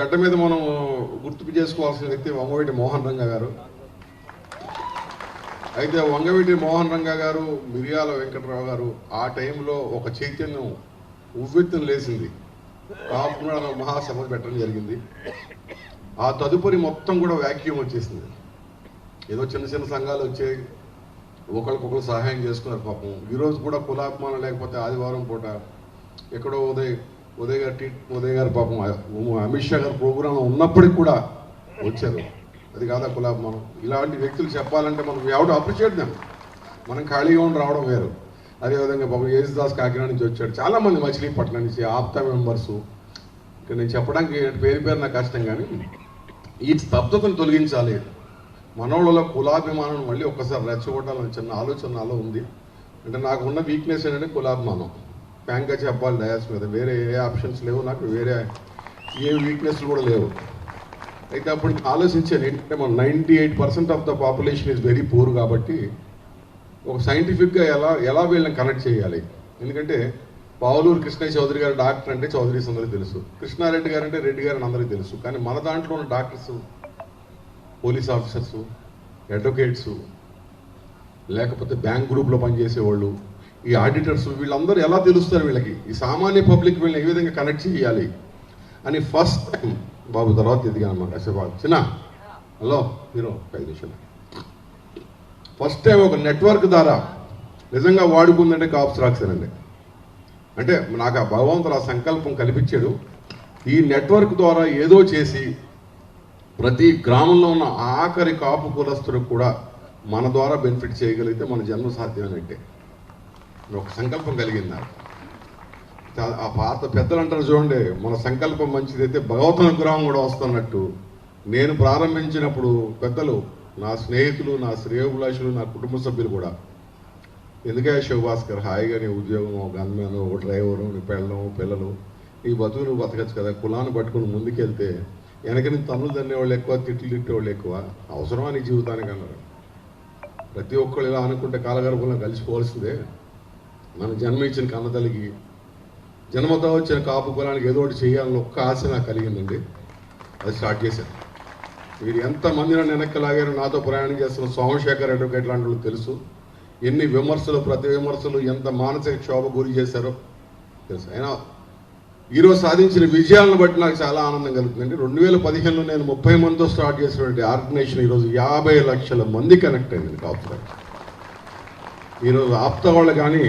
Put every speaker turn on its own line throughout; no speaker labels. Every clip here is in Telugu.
గడ్డ మీద మనం గుర్తు చేసుకోవాల్సిన వ్యక్తి వంగవీటి మోహన్ రంగా గారు. అయితే వంగవీటి మోహన్ రంగా గారు, మిరియాల వెంకటరావు గారు ఆ టైంలో ఒక చైతన్యం ఉవ్వెత్తున లేచింది. కాపునాడ మహాసభ పెట్టడం జరిగింది. ఆ తదుపరి మొత్తం కూడా వ్యాక్యూమ్ వచ్చేసింది. ఏదో చిన్న చిన్న సంఘాలు వచ్చాయి, ఒకరికొకరు సహాయం చేసుకున్నారు. పాపం ఈరోజు కూడా కులాభిమానం లేకపోతే ఆదివారం పూట ఎక్కడో ఉదయ్ గారు పాపం అమిత్ షా గారు ప్రోగ్రాం ఉన్నప్పటికి కూడా వచ్చారు. అది కాదా కులాభిమానం? ఇలాంటి వ్యక్తులు చెప్పాలంటే మనం ఎవడు అప్రిషియేట్ దాం. మనం ఖాళీగా ఉండి రావడం వేరు. అదేవిధంగా పాపం యేసుదాస్ కాకినాడ నుంచి వచ్చాడు, చాలామంది మచిలీపట్నం నుంచి ఆప్తా మెంబర్సు. ఇక్కడ నేను చెప్పడానికి పేరు నాకు కష్టం, కానీ ఈ స్తబ్దతను తొలగించాలి. మనోళ్ళలో కులాభిమానం మళ్ళీ ఒక్కసారి రెచ్చగొట్టాలని చిన్న ఆలోచన నాలో ఉంది. అంటే నాకు ఉన్న వీక్నెస్ ఏంటంటే కులాభిమానం. ఫ్రాంక్గా చెప్పాలి, డయాస్ మీద వేరే ఏ ఆప్షన్స్ లేవు, నాకు వేరే ఏ వీక్నెస్లు కూడా లేవు. అయితే అప్పుడు ఆలోచించాను ఏంటంటే మన 98% of the population is very poor. కాబట్టి ఒక సైంటిఫిక్గా ఎలా వీళ్ళని కనెక్ట్ చేయాలి. ఎందుకంటే పావులూరు కృష్ణయ్య చౌదరి గారు డాక్టర్ అంటే చౌదరీస్ అందరికీ తెలుసు, కృష్ణారెడ్డి గారు అంటే రెడ్డి గారు అని అందరికీ తెలుసు. కానీ మన దాంట్లో ఉన్న డాక్టర్స్, పోలీస్ ఆఫీసర్స్, అడ్వకేట్స్, లేకపోతే బ్యాంక్ గ్రూప్లో పనిచేసేవాళ్ళు, ఈ ఆడిటర్స్, వీళ్ళందరూ ఎలా తెలుస్తారు వీళ్ళకి? ఈ సామాన్య పబ్లిక్ వీళ్ళని ఏ విధంగా కనెక్ట్ చేయాలి అని ఫస్ట్ టైం బాబు తర్వాత ఎదిగాను అన్నమాట. అశోబాబు చిన్న హలో హీరో 5 నిమిషాలు. ఫస్ట్ టైం ఒక నెట్వర్క్ ద్వారా నిజంగా వాడుకుందంటే కాప్స్ రాక్సేనండి. అంటే నాకు ఆ భగవంతుడు ఆ సంకల్పం కల్పించాడు. ఈ నెట్వర్క్ ద్వారా ఏదో చేసి ప్రతి గ్రామంలో ఉన్న ఆఖరి కాపు కులస్తులకు కూడా మన ద్వారా బెనిఫిట్ చేయగలిగితే మన జన్మ సాధ్యమేనంటే ఒక సంకల్పం కలిగింది నాకు. ఆ పాత పెద్దలు అంటారు చూడండి, మన సంకల్పం మంచిదైతే భగవత్ అనుగ్రహం కూడా వస్తున్నట్టు. నేను ప్రారంభించినప్పుడు పెద్దలు, నా స్నేహితులు, నా శ్రేయోభిలాషులు, నా కుటుంబ సభ్యులు కూడా, ఎందుకే శివభాస్కర్ హాయిగా నీ ఉద్యోగం, గన్మెన్, ఒక డ్రైవరు, నీ పిల్లలు, ఈ బతుకులు బతకచ్చు కదా, కులాన్ని పట్టుకుని ముందుకెళ్తే వెనకని తన్నులు తన్నేవాళ్ళు ఎక్కువ, తిట్లు తిట్టేవాళ్ళు ఎక్కువ, అవసరమా నీ జీవితానికి అన్నారు. ప్రతి ఒక్కళ్ళు ఇలా అనుకుంటే కాలగర్భంలో కలిసిపోవాల్సిందే. మన జన్మ ఇచ్చిన కన్నతల్లికి, జన్మతో వచ్చిన కాపు కులానికి ఏదో ఒకటి చేయాలని ఒక్క ఆశ నాకు కలిగిందండి. అది స్టార్ట్ చేశాను. మీరు ఎంతమంది నన్ను వెనక్కి లాగారు, నాతో ప్రయాణం చేస్తున్న సోమశేఖర్ అడ్వకేట్ లాంటి వాళ్ళు తెలుసు. ఎన్ని విమర్శలు, ప్రతి విమర్శలు ఎంత మానసిక క్షోభ గురి చేశారో తెలుసు. అయినా ఈరోజు సాధించిన విజయాలను బట్టి నాకు చాలా ఆనందం కలుగుతుందండి. 2015లో నేను 30 మందితో స్టార్ట్ చేసినటువంటి ఆర్గనైజేషన్ ఈరోజు 50 లక్షల మంది కనెక్ట్ అయింది కాపుగా. ఈరోజు ఆప్తా వాళ్ళు కానీ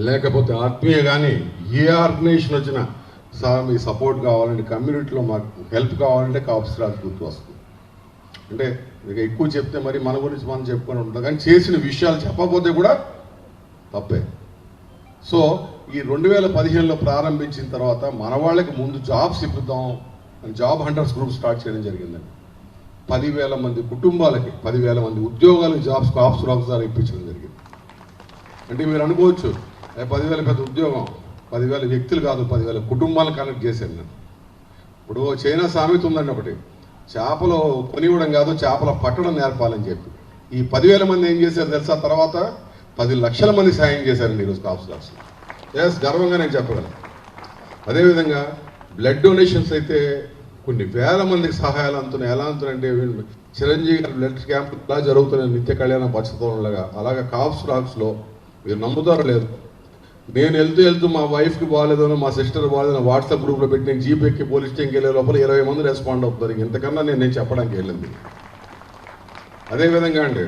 లేకపోతే ఆత్మీయ కానీ ఏ ఆర్గనైజేషన్ వచ్చినా సార్ మీ సపోర్ట్ కావాలంటే, కమ్యూనిటీలో మాకు హెల్ప్ కావాలంటే కాప్స్ రాజు గుర్తు వస్తుంది. అంటే ఇక ఎక్కువ చెప్తే మరి మన గురించి మనం చెప్పుకొని ఉంటాం, కానీ చేసిన విషయాలు చెప్పకపోతే కూడా తప్పే. సో ఈ 2015లో ప్రారంభించిన తర్వాత మన వాళ్ళకి ముందు జాబ్స్ ఇప్పిద్దాం అని జాబ్ హంటర్స్ గ్రూప్ స్టార్ట్ చేయడం జరిగిందండి. 10,000 మంది కుటుంబాలకి 10,000 మంది ఉద్యోగాలకు జాబ్స్ కాప్స్ రాక్స్ ద్వారా ఇప్పించడం జరిగింది. అంటే మీరు అనుకోవచ్చు 10,000 పెద్ద ఉద్యోగం, 10,000 వ్యక్తులు కాదు, 10,000 కుటుంబాలను కనెక్ట్ చేశాను నేను. ఇప్పుడు చైనా సామెత ఉందండి ఒకటి, చేపలు కొనివ్వడం కాదు చేపల పట్టడం నేర్పాలని చెప్పి. ఈ 10,000 మంది ఏం చేశారు తెలుసా? తర్వాత 10 లక్షల మంది సాయం చేశారండి ఈరోజు కాప్స్ రాక్స్. ఎస్, గర్వంగా నేను చెప్పగలను. అదేవిధంగా బ్లడ్ డొనేషన్స్ అయితే కొన్ని వేల మందికి సహాయాలు అందుతున్నాయి. ఎలా అందుతున్నాయంటే చిరంజీవి గారి బ్లడ్ క్యాంప్ ఇలా జరుగుతున్నాయి నిత్య కళ్యాణ పచ్చతోలాగా. అలాగే కాప్స్ రాక్స్లో మీరు నమ్ముతారో లేదు, నేను వెళ్తూ మా వైఫ్కి బాగాలేదనో, మా సిస్టర్ బాగాలేదో వాట్సాప్ గ్రూప్లో పెట్టి నేను జీప్ ఎక్కి పోలీస్ స్టేషన్కి వెళ్ళే లోపల 20 మంది రెస్పాండ్ అవుతారు. ఇంతకన్నా నేను చెప్పడానికి వెళ్ళింది. అదేవిధంగా అండి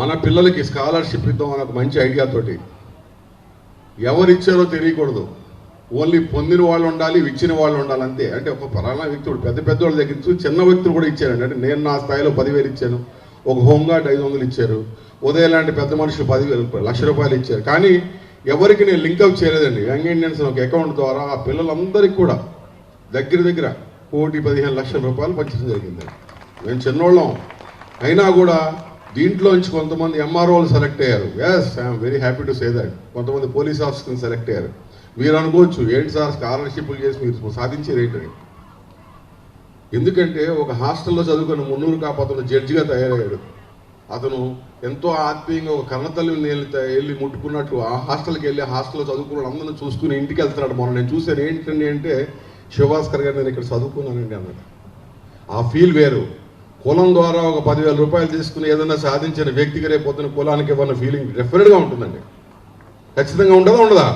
మన పిల్లలకి స్కాలర్షిప్ ఇద్దాం అన్న ఒక మంచి ఐడియాతోటి, ఎవరు ఇచ్చారో తెలియకూడదు, ఓన్లీ పొందిన వాళ్ళు ఉండాలి, ఇచ్చిన వాళ్ళు ఉండాలి అంతే. అంటే ఒక పలానా వ్యక్తుడు పెద్ద వాళ్ళ దగ్గర నుంచి చిన్న వ్యక్తులు కూడా ఇచ్చారండి. అంటే నేను నా స్థాయిలో 10,000 ఇచ్చాను, ఒక హోంగార్డ్ 500 ఇచ్చారు, ఉదయం లాంటి పెద్ద మనుషులు 10,000 లక్ష రూపాయలు ఇచ్చారు. కానీ ఎవరికి నేను లింక్అప్ చేయలేదండి. యంగ్ ఇండియన్స్ ఒక అకౌంట్ ద్వారా ఆ పిల్లలందరికీ కూడా దగ్గర 1,15,00,000 రూపాయలు పంచడం జరిగిందండి. మేము చిన్నోళ్ళం అయినా కూడా దీంట్లోంచి కొంతమంది ఎంఆర్ఓలు సెలెక్ట్ అయ్యారు. Yes, I'm very happy to say that. కొంతమంది పోలీస్ ఆఫీసర్ని సెలెక్ట్ అయ్యారు. మీరు అనుకోవచ్చు ఏంటి సార్ స్కాలర్షిప్లు చేసి మీరు సాధించేది ఏంటని. ఎందుకంటే ఒక హాస్టల్లో చదువుకున్న మున్నూరు కాపతను జడ్జిగా తయారయ్యాడు. అతను ఎంతో ఆత్మీయంగా ఒక కన్నతల్లిని వెళ్ళి ముట్టుకున్నట్టు ఆ హాస్టల్కి వెళ్ళి హాస్టల్లో చదువుకున్న అందరిని చూసుకుని ఇంటికి వెళ్తున్నాడు. మొన్న నేను చూశాను ఏంటండి అంటే శివభాస్కర్ గారు నేను ఇక్కడ చదువుకున్నానండి అన్నాడు. ఆ ఫీల్ వేరు. కులం ద్వారా ఒక 10,000 రూపాయలు తీసుకుని ఏదైనా సాధించిన వ్యక్తికి రేపు పొద్దున కులానికి ఇవ్వన్న ఫీలింగ్ డెఫినెట్గా ఉంటుందండి. ఖచ్చితంగా ఉండదా?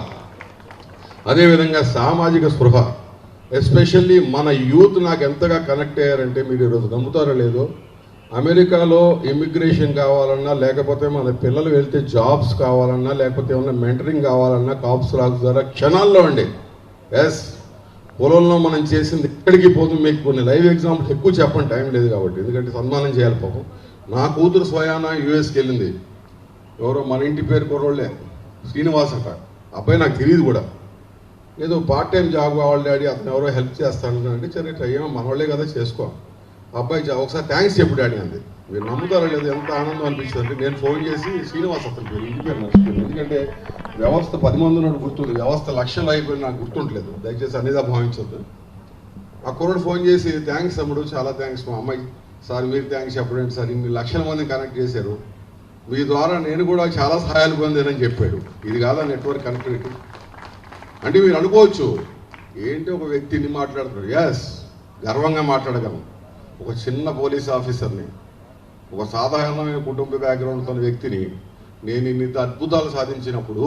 అదేవిధంగా సామాజిక స్పృహ, ఎస్పెషల్లీ మన యూత్ నాకు ఎంతగా కనెక్ట్ అయ్యారంటే మీరు ఈరోజు నమ్ముతారో లేదో, అమెరికాలో ఇమిగ్రేషన్ కావాలన్నా, లేకపోతే మన పిల్లలు వెళ్తే జాబ్స్ కావాలన్నా, లేకపోతే ఏమన్నా మెంటరింగ్ కావాలన్నా కాప్స్ రాక్స్ ద్వారా క్షణాల్లో అండి. ఎస్, పొలంలో మనం చేసింది ఎక్కడికి పోతుంది. మీకు కొన్ని లైవ్ ఎగ్జాంపుల్స్ ఎక్కువ చెప్పండి, టైం లేదు కాబట్టి, ఎందుకంటే సన్మానం చేయాలి పాపం. నా కూతురు స్వయాన యూఎస్కి వెళ్ళింది. ఎవరో మన ఇంటి పేరు కుర్రోళ్ళే, శ్రీనివాస్ అట. అబ్బాయి నాకు తెలియదు కూడా. ఏదో పార్ట్ టైం జాబ్ కావాలి డాడీ, అతను ఎవరో హెల్ప్ చేస్తాను అంటే, సరే ట్రై ఏమో మనవాళ్ళే కదా చేసుకో. అబ్బాయి ఒకసారి థ్యాంక్స్ చెప్పు డాడీ అంది. మీరు నమ్ముతారో లేదు, ఎంత ఆనందం అనిపిస్తుంది. నేను ఫోన్ చేసి శ్రీనివాస్ అతని పేరు, ఇంటి పేరు మర్చిపోయింది, ఎందుకంటే వ్యవస్థ 10 మంది ఉన్నట్టు గుర్తుంది, వ్యవస్థ లక్షలు అయిపోయింది నాకు గుర్తుంటలేదు, దయచేసి అనేది భావించద్దు. ఆ కుర్రోడు ఫోన్ చేసి థ్యాంక్స్ తమ్ముడు, చాలా థ్యాంక్స్ మా అమ్మాయి. సార్ మీరు థ్యాంక్స్ చెప్పండి సార్, ఇన్ని లక్షల మందిని కనెక్ట్ చేశారు, మీ ద్వారా నేను కూడా చాలా సహాయాలు పొందానని చెప్పాడు. ఇది కాదా నెట్వర్క్ కనెక్టివిటీ అంటే? మీరు అనుకోవచ్చు ఏంటి ఒక వ్యక్తిని మాట్లాడుతున్నాడు. ఎస్, గర్వంగా మాట్లాడగలను. ఒక చిన్న పోలీస్ ఆఫీసర్ని, ఒక సాధారణమైన కుటుంబ బ్యాక్గ్రౌండ్తో వ్యక్తిని నేను ఇన్ని అద్భుతాలు సాధించినప్పుడు,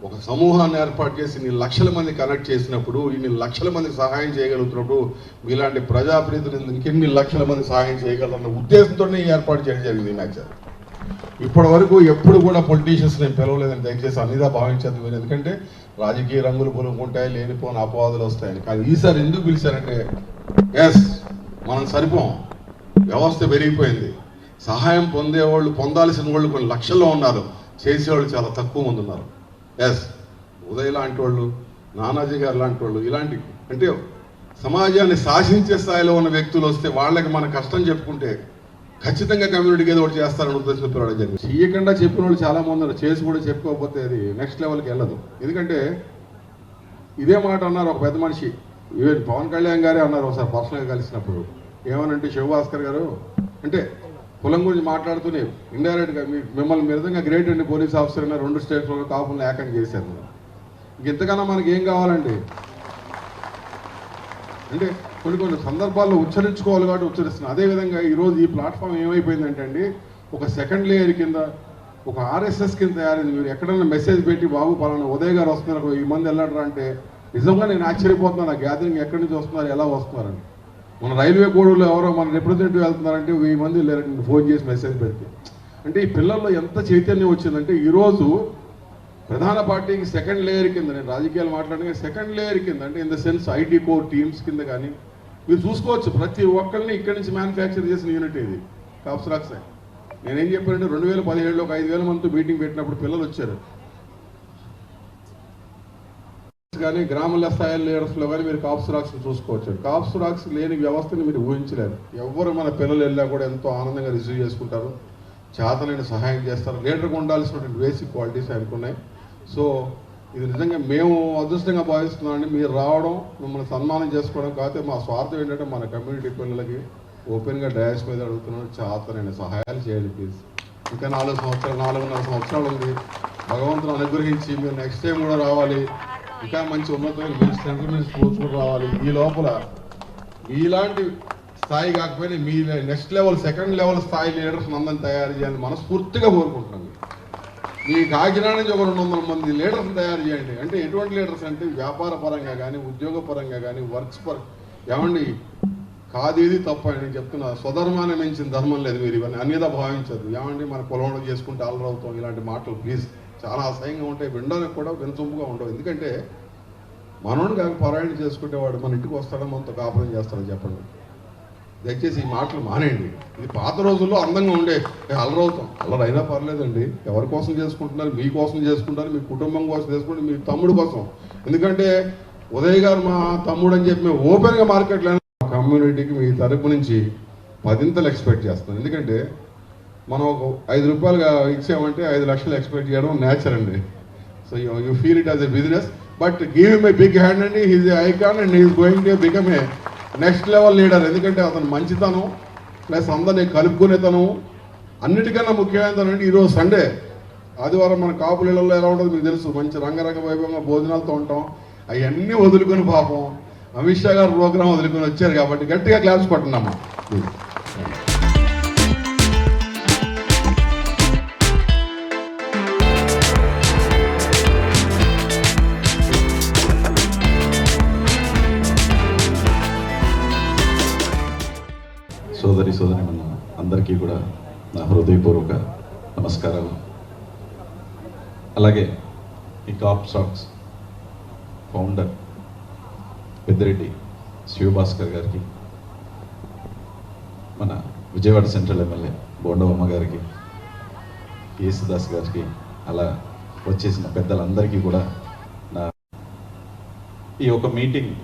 ఒక సమూహాన్ని ఏర్పాటు చేసి ఇన్ని లక్షల మంది కనెక్ట్ చేసినప్పుడు, ఇన్ని లక్షల మందికి సహాయం చేయగలుగుతున్నప్పుడు, మీలాంటి ప్రజాప్రతినిధులు ఇంకెన్ని లక్షల మంది సహాయం చేయగలరన్న ఉద్దేశంతోనే ఏర్పాటు చేయడం జరిగింది మ్యాచ్. ఇప్పటి వరకు ఎప్పుడు కూడా పొలిటీషియన్స్ నేను పిలవలేదని దయచేసి అన్నిదా భావించదు మీరు, ఎందుకంటే రాజకీయ రంగులు పొలుకుంటాయి, లేనిపోని అపవాదులు వస్తాయని. కానీ ఈసారి ఎందుకు పిలిచారంటే, ఎస్ మనం సరిపోం, వ్యవస్థ పెరిగిపోయింది, సహాయం పొందేవాళ్ళు, పొందాల్సిన వాళ్ళు కొన్ని లక్షల్లో ఉన్నారు, చేసేవాళ్ళు చాలా తక్కువ మంది ఉన్నారు. ఎస్, ఉదయ్ లాంటి వాళ్ళు, నానాజీ గారు లాంటి వాళ్ళు, ఇలాంటి అంటే సమాజాన్ని శాసించే స్థాయిలో ఉన్న వ్యక్తులు వస్తే వాళ్ళకి మన కష్టం చెప్పుకుంటే ఖచ్చితంగా కమ్యూనిటీకి ఏదో ఒకటి చేస్తారని ఉద్దేశంతో పిలవడం జరిగింది. చేయకుండా చెప్పిన వాళ్ళు చాలా మంది ఉన్నారు, చేసి కూడా చెప్పుకోకపోతే అది నెక్స్ట్ లెవెల్కి వెళ్ళదు. ఎందుకంటే ఇదే మాట అన్నారు ఒక పెద్ద మనిషి, ఈవెన్ పవన్ కళ్యాణ్ గారే అన్నారు ఒకసారి పర్సనల్గా కలిసినప్పుడు. ఏమనంటే, శివభాస్కర్ గారు అంటే కులం గురించి మాట్లాడుతూనే ఇండైరెక్ట్గా మిమ్మల్ని విధంగా గ్రేట్ అండి పోలీస్ ఆఫీసర్ అయినా 2 స్టేట్స్లో కాపులను ఏకం చేశారు. ఇంతకన్నా మనకి ఏం కావాలండి? అంటే కొన్ని సందర్భాల్లో ఉచ్చరించుకోవాలి కాబట్టి ఉచ్చరిస్తున్నాను. అదేవిధంగా ఈరోజు ఈ ప్లాట్ఫామ్ ఏమైపోయిందంటే అండి, ఒక సెకండ్ లేయర్ కింద, ఒక ఆర్ఎస్ఎస్ కింద తయారైంది. మీరు ఎక్కడైనా మెసేజ్ పెట్టి బాబు పలానా ఉదయ్ గారు వస్తున్నారు, ఈ మంది వెళ్ళడరా అంటే నిజంగా నేను ఆశ్చర్యపోతున్నాను. ఆ గ్యాదరింగ్ ఎక్కడి నుంచి వస్తున్నారు, ఎలా వస్తున్నారని. మన రైల్వే కోడూరులో ఎవరో మన రిప్రజెంటేటివ్ వెళ్తున్నారంటే 1000 మంది లేరంటే ఫోన్ చేసి మెసేజ్ పెడితే. అంటే ఈ పిల్లల్లో ఎంత చైతన్యం వచ్చిందంటే, ఈరోజు ప్రధాన పార్టీకి సెకండ్ లేయర్ కింద, నేను రాజకీయాలు మాట్లాడగా సెకండ్ లేయర్ కింద, అంటే in the sense IT core teams కింద కానీ మీరు చూసుకోవచ్చు. ప్రతి ఒక్కరిని ఇక్కడి నుంచి మ్యానుఫ్యాక్చర్ చేసిన యూనిట్ ఇది కాప్స్ రాక్స్. నేనేం చెప్పానంటే 2017లో ఒక 5,000 మందితో మీటింగ్ పెట్టినప్పుడు పిల్లలు వచ్చారు. కానీ గ్రామాల స్థాయి లీడర్స్లో కానీ మీరు కాప్స్ రాక్స్ చూసుకోవచ్చు. కాప్స్ రాక్స్ లేని వ్యవస్థని మీరు ఊహించలేరు. ఎవరు మన పిల్లలు వెళ్ళా కూడా ఎంతో ఆనందంగా రిసీవ్ చేసుకుంటారు, చేతనైన సహాయం చేస్తారు. లీడర్కి ఉండాల్సినటువంటి బేసిక్ క్వాలిటీస్ ఆయనకున్నాయి. సో ఇది నిజంగా మేము అదృష్టంగా భావిస్తున్నామండి. మీరు రావడం, మిమ్మల్ని సన్మానం చేసుకోవడం కాకపోతే మా స్వార్థం ఏంటంటే మన కమ్యూనిటీ పిల్లలకి ఓపెన్గా డయాస్ మీద అడుగుతున్నాను, చేతనైన సహాయాలు చేయాలి ప్లీజ్. ఇంకా 4.5 సంవత్సరాలు ఉంది. భగవంతుని అనుగ్రహించి మీరు నెక్స్ట్ టైం కూడా రావాలి, ఇంకా మంచి ఉన్నతమైన సెంట్రల్ స్కూల్స్ కూడా రావాలి. ఈ లోపల ఇలాంటి స్థాయి కాకపోయినా మీ నెక్స్ట్ లెవెల్, సెకండ్ లెవెల్ స్థాయి లీడర్స్ అందరిని తయారు చేయాలని మనస్ఫూర్తిగా కోరుకుంటున్నాను. మీ కాకినాడ నుంచి ఒక 200 మంది లీడర్స్ తయారు చేయండి. అంటే ఎటువంటి లీడర్స్ అంటే వ్యాపార పరంగా కానీ, ఉద్యోగ పరంగా కానీ, వర్క్స్ ఏమండి కాదు ఇది తప్ప నేను చెప్తున్నా. స్వధర్మాన్ని మించిన ధర్మం లేదు. మీరు ఇవన్నీ అన్నిదా భావించదు. ఏమండి మన పొలంలో చేసుకుంటే అల్లరవుతాం, ఇలాంటి మాటలు ప్లీజ్ చాలా అసహ్యంగా ఉంటాయి, వినడానికి కూడా వినసొంపుగా ఉండవు. ఎందుకంటే మనోడు కాక పరాయణ చేసుకుంటే వాడు మన ఇంటికి వస్తాడో మనతో కాపురం చేస్తాడని చెప్పండి. దయచేసి ఈ మాటలు మానేయండి. ఇది పాత రోజుల్లో అందంగా ఉండే అల్లరవుతాం, అల్లరైనా పర్లేదండి. ఎవరి కోసం చేసుకుంటున్నారు? మీకోసం చేసుకుంటారు, మీ కుటుంబం కోసం చేసుకుంటారు, మీ తమ్ముడు కోసం. ఎందుకంటే ఉదయ్ గారు మా తమ్ముడు అని చెప్పి మేము ఓపెన్గా మార్కెట్లో కమ్యూనిటీకి మీ తరపు నుంచి 10 ఎక్స్పెక్ట్ చేస్తున్నాం. ఎందుకంటే మనం ఒక 5 రూపాయలుగా ఇచ్చామంటే 5 లక్షలు ఎక్స్పెక్ట్ చేయడం నేచర్ అండి. So you feel it as a business, but give him a big hand అండి. He's a icon and he is going to become a next level leader. ఎందుకంటే అతను మంచితనం ప్లస్ అందరినీ కలుపుకునేతనం, అన్నిటికన్నా ముఖ్యమైనది. ఈరోజు సండే, ఆదివారం మన కాపుల ఇళ్లలో ఎలా ఉంటుందో మీకు తెలుసు. మంచి రంగరంగ వైభవంగా భోజనాలతో ఉంటాం. అవన్నీ వదులుకొని పాపం అమిత్ షా గారు ప్రోగ్రాం వదులుకొని వచ్చారు కాబట్టి గట్టిగా క్లాప్స్ కొట్టండమ్మా.
సోదరి మన అందరికీ కూడా నా హృదయపూర్వక నమస్కారాలు. అలాగే ఈ cap stocks founder Peddireddy Sivabhaskar గారికి, మన విజయవాడ సెంట్రల్ ఎమ్మెల్యే బోండవమ్మ గారికి, యేసుదాస్ గారికి, అలా వచ్చేసిన పెద్దలందరికీ కూడా నా ఈ ఒక మీటింగ్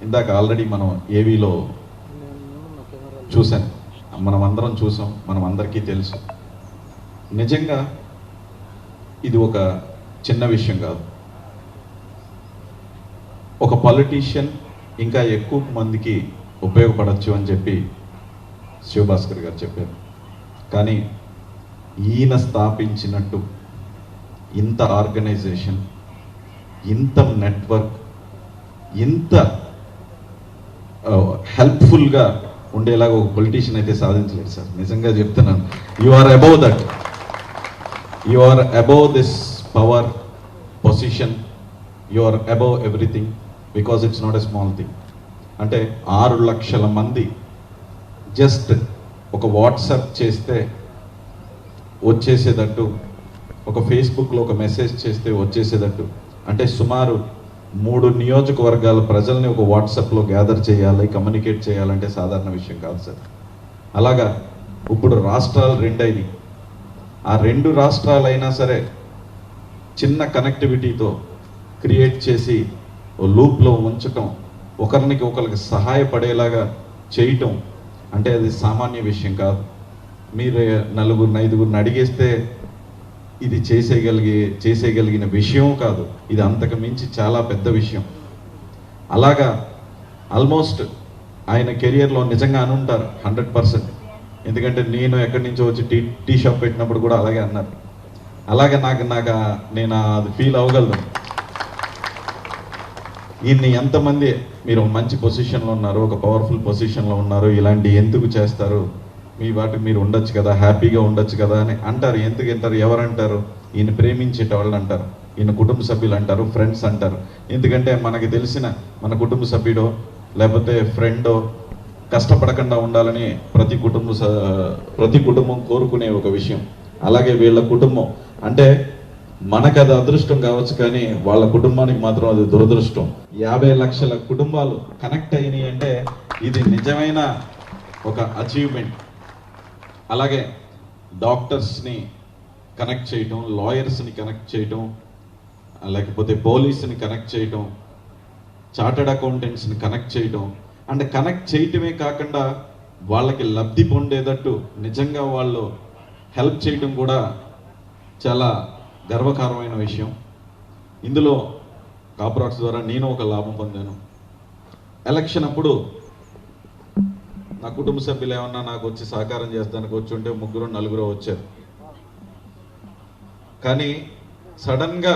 ఇందాక ఆల్రెడీ మనం ఏవీలో చూశాను, మనం అందరం చూసాం, మనం అందరికీ తెలుసు. నిజంగా ఇది ఒక చిన్న విషయం కాదు. ఒక పొలిటీషియన్ ఇంకా ఎక్కువ మందికి ఉపయోగపడవచ్చు అని చెప్పి శివభాస్కర్ గారు చెప్పారు. కానీ ఈయన స్థాపించినట్టు ఇంత ఆర్గనైజేషన్, ఇంత నెట్వర్క్, ఇంత హెల్ప్ఫుల్గా ఉండేలాగా ఒక పొలిటీషియన్ అయితే సాధించలేదు సార్. నిజంగా చెప్తున్నాను. You are above that, you are above this power position, you are above everything, because it's not a small thing. అంటే 6 లక్షల మంది జస్ట్ ఒక వాట్సాప్ చేస్తే వచ్చేసేటట్టు, ఒక ఫేస్బుక్లో ఒక మెసేజ్ చేస్తే వచ్చేసేటట్టు, అంటే సుమారు 3 నియోజకవర్గాల ప్రజల్ని ఒక వాట్సాప్లో గ్యాదర్ చేయాలి, కమ్యూనికేట్ చేయాలంటే సాధారణ విషయం కాదు సార్. అలాగా ఇప్పుడు రాష్ట్రాలు 2 అయినాయి. ఆ 2 రాష్ట్రాలైనా సరే చిన్న కనెక్టివిటీతో క్రియేట్ చేసి లూప్లో ఉంచటం, ఒకరికి సహాయపడేలాగా చేయటం అంటే అది సామాన్య విషయం కాదు. మీరు 4-5 అడిగేస్తే ఇది చేసేయగలిగిన విషయం కాదు. ఇది అంతకు మించి చాలా పెద్ద విషయం. అలాగా ఆల్మోస్ట్ ఆయన కెరియర్లో నిజంగా అనుంటారు 100%. ఎందుకంటే నేను ఎక్కడి నుంచో వచ్చి టీ షాప్ పెట్టినప్పుడు కూడా అలాగే అన్నారు. అలాగే నేను అది ఫీల్ అవ్వగలను. ఈయన్ని ఎంతమంది మీరు మంచి పొజిషన్లో ఉన్నారు, ఒక పవర్ఫుల్ పొజిషన్లో ఉన్నారు, ఇలాంటి ఎందుకు చేస్తారు, మీ వాటికి మీరు ఉండొచ్చు కదా, హ్యాపీగా ఉండొచ్చు కదా అని అంటారు. ఎందుకు అంటారు? ఎవరంటారు? ఈయన ప్రేమించేట వాళ్ళు అంటారు, ఈయన కుటుంబ సభ్యులు అంటారు, ఫ్రెండ్స్ అంటారు. ఎందుకంటే మనకి తెలిసిన మన కుటుంబ సభ్యుడో లేకపోతే ఫ్రెండో కష్టపడకుండా ఉండాలని ప్రతి కుటుంబం కోరుకునే ఒక విషయం. అలాగే వీళ్ళ కుటుంబం అంటే మనకు అది అదృష్టం కావచ్చు, కానీ వాళ్ళ కుటుంబానికి మాత్రం అది దురదృష్టం. 50 లక్షల కుటుంబాలు కనెక్ట్ అయినాయి అంటే ఇది నిజమైన ఒక అచీవ్మెంట్. అలాగే డాక్టర్స్ని కనెక్ట్ చేయటం, లాయర్స్ని కనెక్ట్ చేయటం, లేకపోతే పోలీసుని కనెక్ట్ చేయటం, చార్టర్డ్ అకౌంటెంట్స్ని కనెక్ట్ చేయటం, అంటే కనెక్ట్ చేయటమే కాకుండా వాళ్ళకి లబ్ధి పొందేటట్టు నిజంగా వాళ్ళు హెల్ప్ చేయటం కూడా చాలా గర్వకారమైన విషయం. ఇందులో కాప్రాక్స్ ద్వారా నేను ఒక లాభం పొందాను. ఎలక్షన్ అప్పుడు నా కుటుంబ సభ్యులు ఏమన్నా నాకు వచ్చి సహకారం చేస్తానికి వచ్చి ఉంటే 3-4 వచ్చారు. కానీ సడన్గా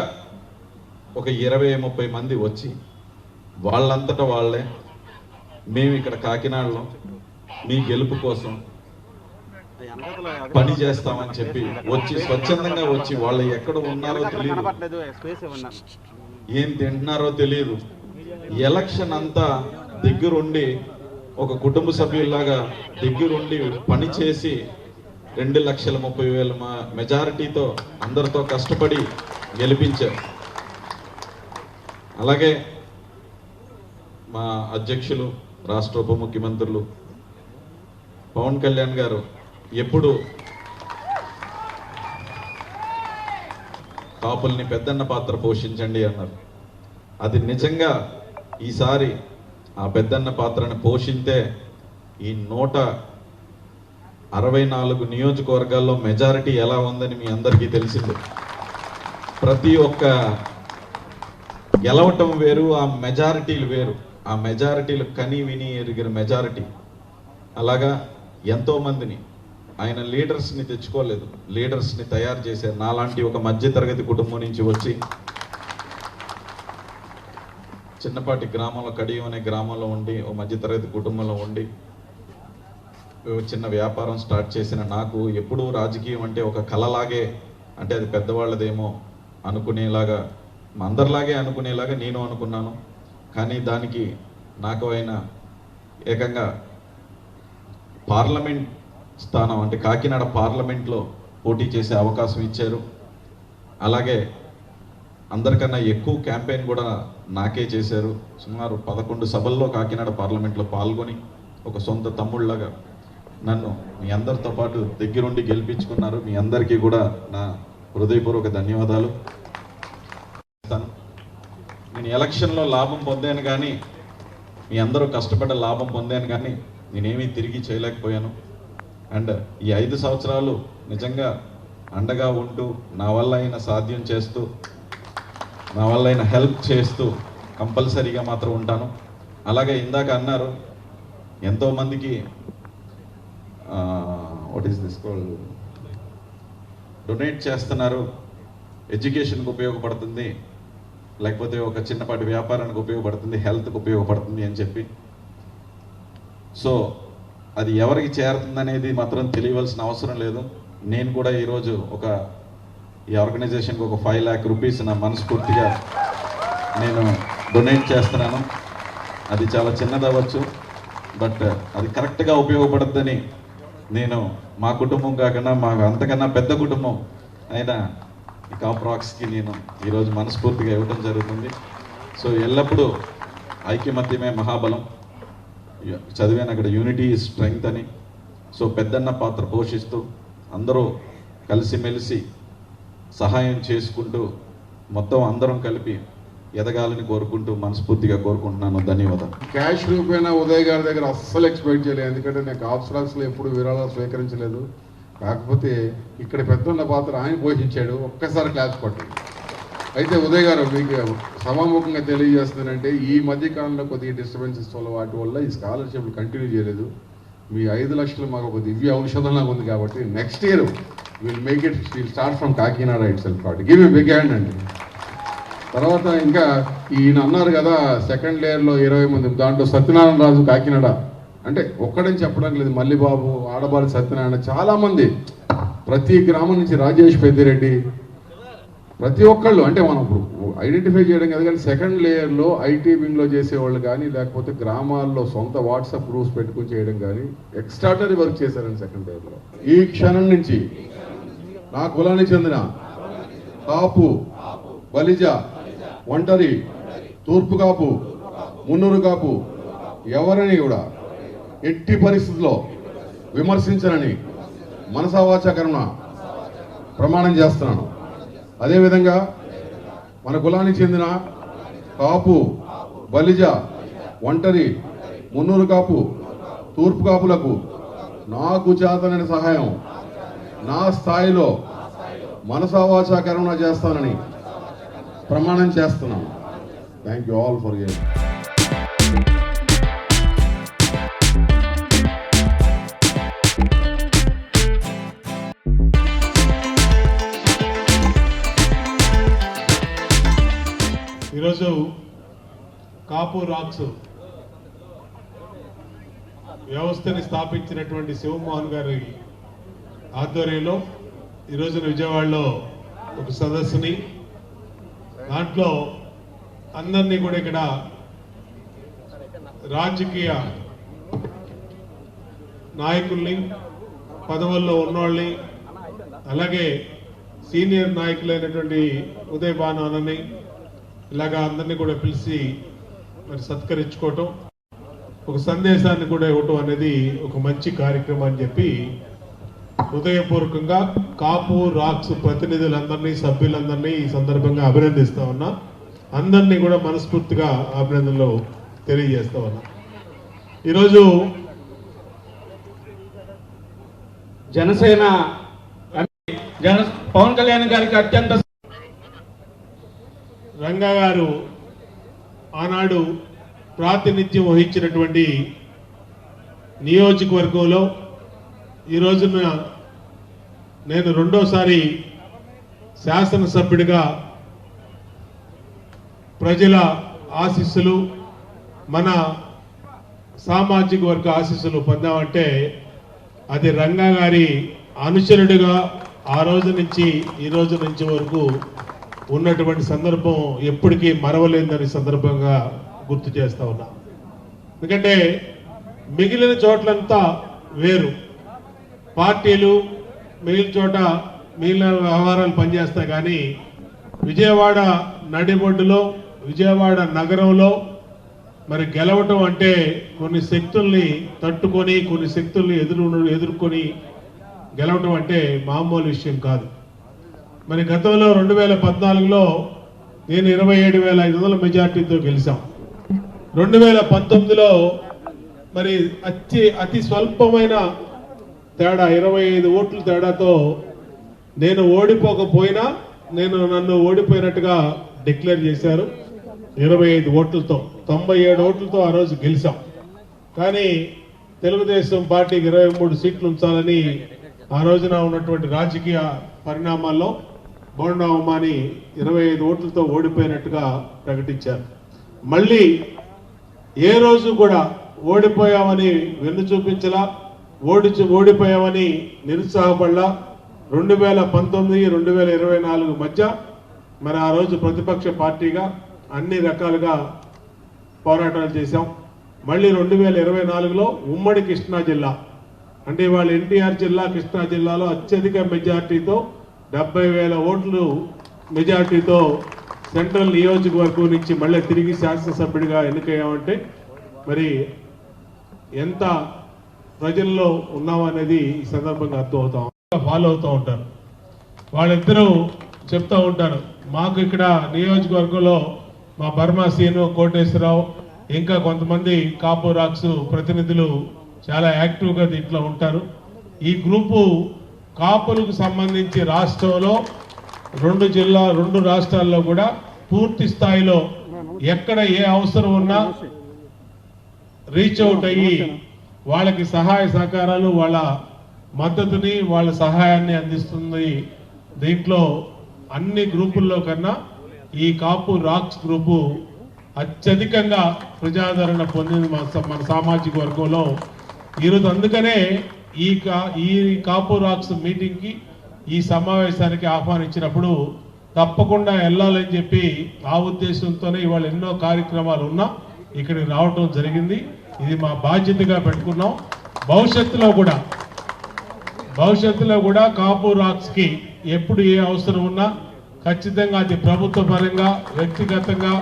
ఒక 20-30 మంది వచ్చి వాళ్ళంతటా వాళ్ళే మేము ఇక్కడ కాకినాడలో మీ గెలుపు కోసం పని చేస్తామని చెప్పి వచ్చి స్వచ్ఛందంగా వచ్చి వాళ్ళు ఎక్కడ ఉన్నారో తెలియదు, ఏం తింటున్నారో తెలియదు, ఎలక్షన్ అంతా దగ్గరుండి ఒక కుటుంబ సభ్యుల్లాగా దగ్గరుండి పని చేసి 2,30,000 మెజారిటీతో అందరితో కష్టపడి గెలిపించారు. అలాగే మా అధ్యక్షులు, రాష్ట్ర ఉప ముఖ్యమంత్రులు పవన్ కళ్యాణ్ గారు ఎప్పుడు కాపుల్ని పెద్దన్న పాత్ర పోషించండి అన్నారు. అది నిజంగా ఈసారి ఆ పెద్దన్న పాత్రను పోషింతే ఈ 164 నియోజకవర్గాల్లో మెజారిటీ ఎలా ఉందని మీ అందరికీ తెలిసిందే. ప్రతి ఒక్క గెలవటం వేరు, ఆ మెజారిటీలు వేరు. ఆ మెజారిటీలు కని విని ఎరిగిన మెజారిటీ. అలాగా ఎంతోమందిని ఆయన లీడర్స్ని తెచ్చుకోలేదు, లీడర్స్ని తయారు చేశారు. నాలాంటి ఒక మధ్యతరగతి కుటుంబం నుంచి వచ్చి చిన్నపాటి గ్రామంలో కడియం అనే గ్రామంలో ఉండి ఓ మధ్యతరగతి కుటుంబంలో ఉండి ఓ చిన్న వ్యాపారం స్టార్ట్ చేసిన నాకు ఎప్పుడూ రాజకీయం అంటే ఒక కళలాగే, అంటే అది పెద్దవాళ్ళదేమో అనుకునేలాగా, అందరిలాగే అనుకునేలాగా నేను అనుకున్నాను. కానీ దానికి నాకు అయిన ఏకంగా పార్లమెంట్ స్థానం అంటే కాకినాడ పార్లమెంట్లో పోటీ చేసే అవకాశం ఇచ్చారు. అలాగే అందరికన్నా ఎక్కువ క్యాంపెయిన్ కూడా నాకే చేశారు. సుమారు 11 సభల్లో కాకినాడ పార్లమెంట్లో పాల్గొని ఒక సొంత తమ్ముళ్ళలాగా నన్ను మీ అందరితో పాటు దగ్గరుండి గెలిపించుకున్నారు. మీ అందరికీ కూడా నా హృదయపూర్వక ధన్యవాదాలు. నేను ఎలక్షన్లో లాభం పొందాను కానీ, మీ అందరూ కష్టపడ్డ లాభం పొందాను కానీ నేనేమీ తిరిగి చేయలేకపోయాను. అండ్ ఈ 5 సంవత్సరాలు నిజంగా అండగా ఉంటూ నా వల్ల అయిన సాధ్యం చేస్తూ, నా వల్ల అయిన హెల్ప్ చేస్తూ కంపల్సరీగా మాత్రం ఉంటాను. అలాగే ఇందాక అన్నారు ఎంతోమందికి what is this called donate చేస్తున్నారు, ఎడ్యుకేషన్కి ఉపయోగపడుతుంది, లేకపోతే ఒక చిన్నపాటి వ్యాపారానికి ఉపయోగపడుతుంది, హెల్త్కి ఉపయోగపడుతుంది అని చెప్పి. సో అది ఎవరికి చేరుతుందనేది మాత్రం తెలియవలసిన అవసరం లేదు. నేను కూడా ఈరోజు ఈ ఆర్గనైజేషన్కి ఒక 5 lakh రూపీస్ నా మనస్ఫూర్తిగా నేను డొనేట్ చేస్తున్నాను. అది చాలా చిన్నదవ్వచ్చు, బట్ అది కరెక్ట్గా ఉపయోగపడుతుందని నేను మా కుటుంబం కాకుండా మాకు అంతకన్నా పెద్ద కుటుంబం అయిన ఈ కాప్రాక్స్కి నేను ఈరోజు మనస్ఫూర్తిగా ఇవ్వడం జరుగుతుంది. సో ఎల్లప్పుడూ ఐక్యమత్యమే మహాబలం, చదివాను అక్కడ యూనిటీ ఈజ్ స్ట్రెంగ్త్ అని. సో పెద్దన్న పాత్ర పోషిస్తూ అందరూ కలిసిమెలిసి సహాయం చేసుకుంటూ మొత్తం అందరం కలిపి ఎదగాలని కోరుకుంటూ మనస్ఫూర్తిగా కోరుకుంటున్నాను. ధన్యవాదాలు.
క్యాష్ రూపేనా ఉదయ్ గారి దగ్గర అస్సలు ఎక్స్పెక్ట్ చేయలేదు, ఎందుకంటే నేను కాప్స్రాక్స్లో ఎప్పుడు విరాళాలు స్వీకరించలేదు. కాకపోతే ఇక్కడ పెద్దన్న పాత్ర ఆయన పోషించాడు. ఒక్కసారి క్లాస్ కొట్టండి. అయితే ఉదయ్ గారు మీకు సభాముఖంగా తెలియజేస్తున్నానంటే ఈ మధ్యకాలంలో కొద్దిగా డిస్టర్బెన్సెస్ వల్ల వాటి వల్ల ఈ స్కాలర్షిప్లు కంటిన్యూ చేయలేదు. మీ 5 లక్షలు మాకు ఒక దివ్య ఔషధంలాగా ఉంది కాబట్టి next year will make it, will start from Kakinada it self. కాబట్టి గివ్ ఏ బిగ్ హ్యాండ్ అండి. తర్వాత ఇంకా ఈయన అన్నారు కదా సెకండ్ లేయర్లో 20 మంది, దాంట్లో సత్యనారాయణ రాజు కాకినాడ అంటే ఒక్కడని చెప్పడానికి లేదు, మల్లిబాబు, ఆడబాలి సత్యనారాయణ, చాలామంది ప్రతి గ్రామం నుంచి, రాజేష్ పెద్దిరెడ్డి, ప్రతి ఒక్కళ్ళు అంటే మనం ఇప్పుడు ఐడెంటిఫై చేయడం కదా. కానీ సెకండ్ లేయర్లో ఐటీ వింగ్లో చేసేవాళ్ళు కానీ, లేకపోతే గ్రామాల్లో సొంత వాట్సాప్ గ్రూప్స్ పెట్టుకుని చేయడం కానీ ఎక్స్ట్రాడనరీ వర్క్ చేశారండి సెకండ్ లేయర్లో. ఈ క్షణం నుంచి నా కులానికి చెందిన కాపు, బలిజ, ఒంటరి, తూర్పు కాపు, మున్నూరు కాపు ఎవరని కూడా ఎట్టి పరిస్థితుల్లో విమర్శించనని మనసావాచకరణ ప్రమాణం చేస్తున్నాను. అదేవిధంగా మన కులానికి చెందిన కాపు, బలిజ, ఒంటరి, మున్నూరు కాపు, తూర్పు కాపులకు నాకు చేతనైన సహాయం నా స్థాయిలో మనసావాచకరణ చేస్తానని ప్రమాణం చేస్తున్నాను. Thank you all for hearing.
ఈరోజు కాపు రాక్స్ వ్యవస్థని స్థాపించినటువంటి శివమోహన్ గారి ఆధ్వర్యంలో ఈరోజు విజయవాడలో ఒక సదస్సుని, దాంట్లో అందరినీ కూడా ఇక్కడ రాజకీయ నాయకుల్ని, పదవుల్లో ఉన్నవాళ్ళని, అలాగే సీనియర్ నాయకులైనటువంటి ఉదయ్ భానుని ఇలాగా అందరినీ కూడా పిలిచి మరి సత్కరించుకోవటం, ఒక సందేశాన్ని కూడా ఇవ్వటం అనేది ఒక మంచి కార్యక్రమం అని చెప్పి హృదయపూర్వకంగా కాపు రాక్స్ ప్రతినిధులందరినీ, సభ్యులందరినీ ఈ సందర్భంగా అభినందిస్తా ఉన్నా. అందరినీ కూడా మనస్ఫూర్తిగా అభినందనలు తెలియజేస్తా ఉన్నా. ఈరోజు
జనసేన పవన్ కళ్యాణ్ గారికి అత్యంత
రంగా గారు ఆనాడు ప్రాతినిధ్యం వహించినటువంటి నియోజకవర్గంలో ఈ రోజున నేను రెండోసారి శాసనసభ్యుడిగా ప్రజల ఆశీస్సులు, మన సామాజిక వర్గ ఆశీస్సులు పొందామంటే అది రంగా గారి అనుచరుడిగా ఆ రోజు నుంచి ఈ రోజు నుంచి వరకు ఉన్నటువంటి సందర్భం ఎప్పటికీ మరవలేదని సందర్భంగా గుర్తు చేస్తా ఉన్నా. ఎందుకంటే మిగిలిన చోట్లంతా వేరు, పార్టీలు మిగిలిన చోట మిగిలిన వ్యవహారాలు పనిచేస్తాయి. కానీ విజయవాడ నడిబొడ్డులో, విజయవాడ నగరంలో మరి గెలవటం అంటే కొన్ని శక్తుల్ని తట్టుకొని, కొన్ని శక్తుల్ని ఎదుర్కొని గెలవటం అంటే మామూలు విషయం కాదు. మరి గతంలో 2014లో నేను 27,500 మెజార్టీతో గెలిచాం. 2019లో మరి అతి స్వల్పమైన తేడా, 25 ఓట్ల తేడాతో నేను ఓడిపోకపోయినా నన్ను ఓడిపోయినట్టుగా డిక్లేర్ చేశారు. 25 ఓట్లతో, 97 ఓట్లతో ఆ రోజు గెలిచాం. కానీ తెలుగుదేశం పార్టీకి 23 సీట్లు ఉంచాలని ఆ రోజున ఉన్నటువంటి రాజకీయ పరిణామాల్లో బోండా ఉమాని 25 ఓట్లతో ఓడిపోయినట్టుగా ప్రకటించారు. మళ్ళీ ఏ రోజు కూడా ఓడిపోయామని వెన్ను చూపించలా, ఓడిపోయామని నిరుత్సాహపడలా. 2019, 2024 మధ్య మరి ఆ రోజు ప్రతిపక్ష పార్టీగా అన్ని రకాలుగా పోరాటాలు చేశాం. మళ్ళీ 2024లో ఉమ్మడి కృష్ణా జిల్లా, అంటే వాళ్ళ ఎన్టీఆర్ జిల్లా కృష్ణా జిల్లాలో అత్యధిక మెజార్టీతో 70,000 ఓట్లు మెజార్టీతో సెంట్రల్ నియోజకవర్గం నుంచి మళ్ళీ తిరిగి శాసనసభ్యుడిగా ఎన్నికయ్యామంటే మరి ఎంత ప్రజల్లో ఉన్నామనేది ఈ సందర్భంగా అర్థమవుతాం, ఫాలో అవుతూ ఉంటారు. వాళ్ళిద్దరూ చెప్తూ ఉంటారు, మాకు ఇక్కడ నియోజకవర్గంలో మా బర్మా సీను, కోటేశ్వరరావు, ఇంకా కొంతమంది కాపు రాక్స్ ప్రతినిధులు చాలా యాక్టివ్గా దీంట్లో ఉంటారు. ఈ గ్రూపు కాపులకు సంబంధించి రాష్ట్రంలో 2 రాష్ట్రాల్లో కూడా పూర్తి స్థాయిలో ఎక్కడ ఏ అవసరం ఉన్నా రీచ్ అవుట్ అయ్యి వాళ్ళకి సహాయ సహకారాలు, వాళ్ళ మద్దతుని, వాళ్ళ సహాయాన్ని అందిస్తుంది. దీంట్లో అన్ని గ్రూపుల్లో కన్నా ఈ కాపు రాక్స్ గ్రూపు అత్యధికంగా ప్రజాదరణ పొందింది మన సామాజిక వర్గంలో ఈరోజు. అందుకనే ఈ కాపు రాక్స్ మీటింగ్కి, ఈ సమావేశానికి ఆహ్వానించినప్పుడు తప్పకుండా వెళ్ళాలని చెప్పి ఆ ఉద్దేశంతోనే ఇవాళ ఎన్నో కార్యక్రమాలు ఉన్నా ఇక్కడికి రావటం జరిగింది. ఇది మా బాధ్యతగా పెట్టుకున్నాం. భవిష్యత్తులో కూడా కాపు రాక్స్కి ఎప్పుడు ఏ అవసరం ఉన్నా ఖచ్చితంగా అది ప్రభుత్వ పరంగా, వ్యక్తిగతంగా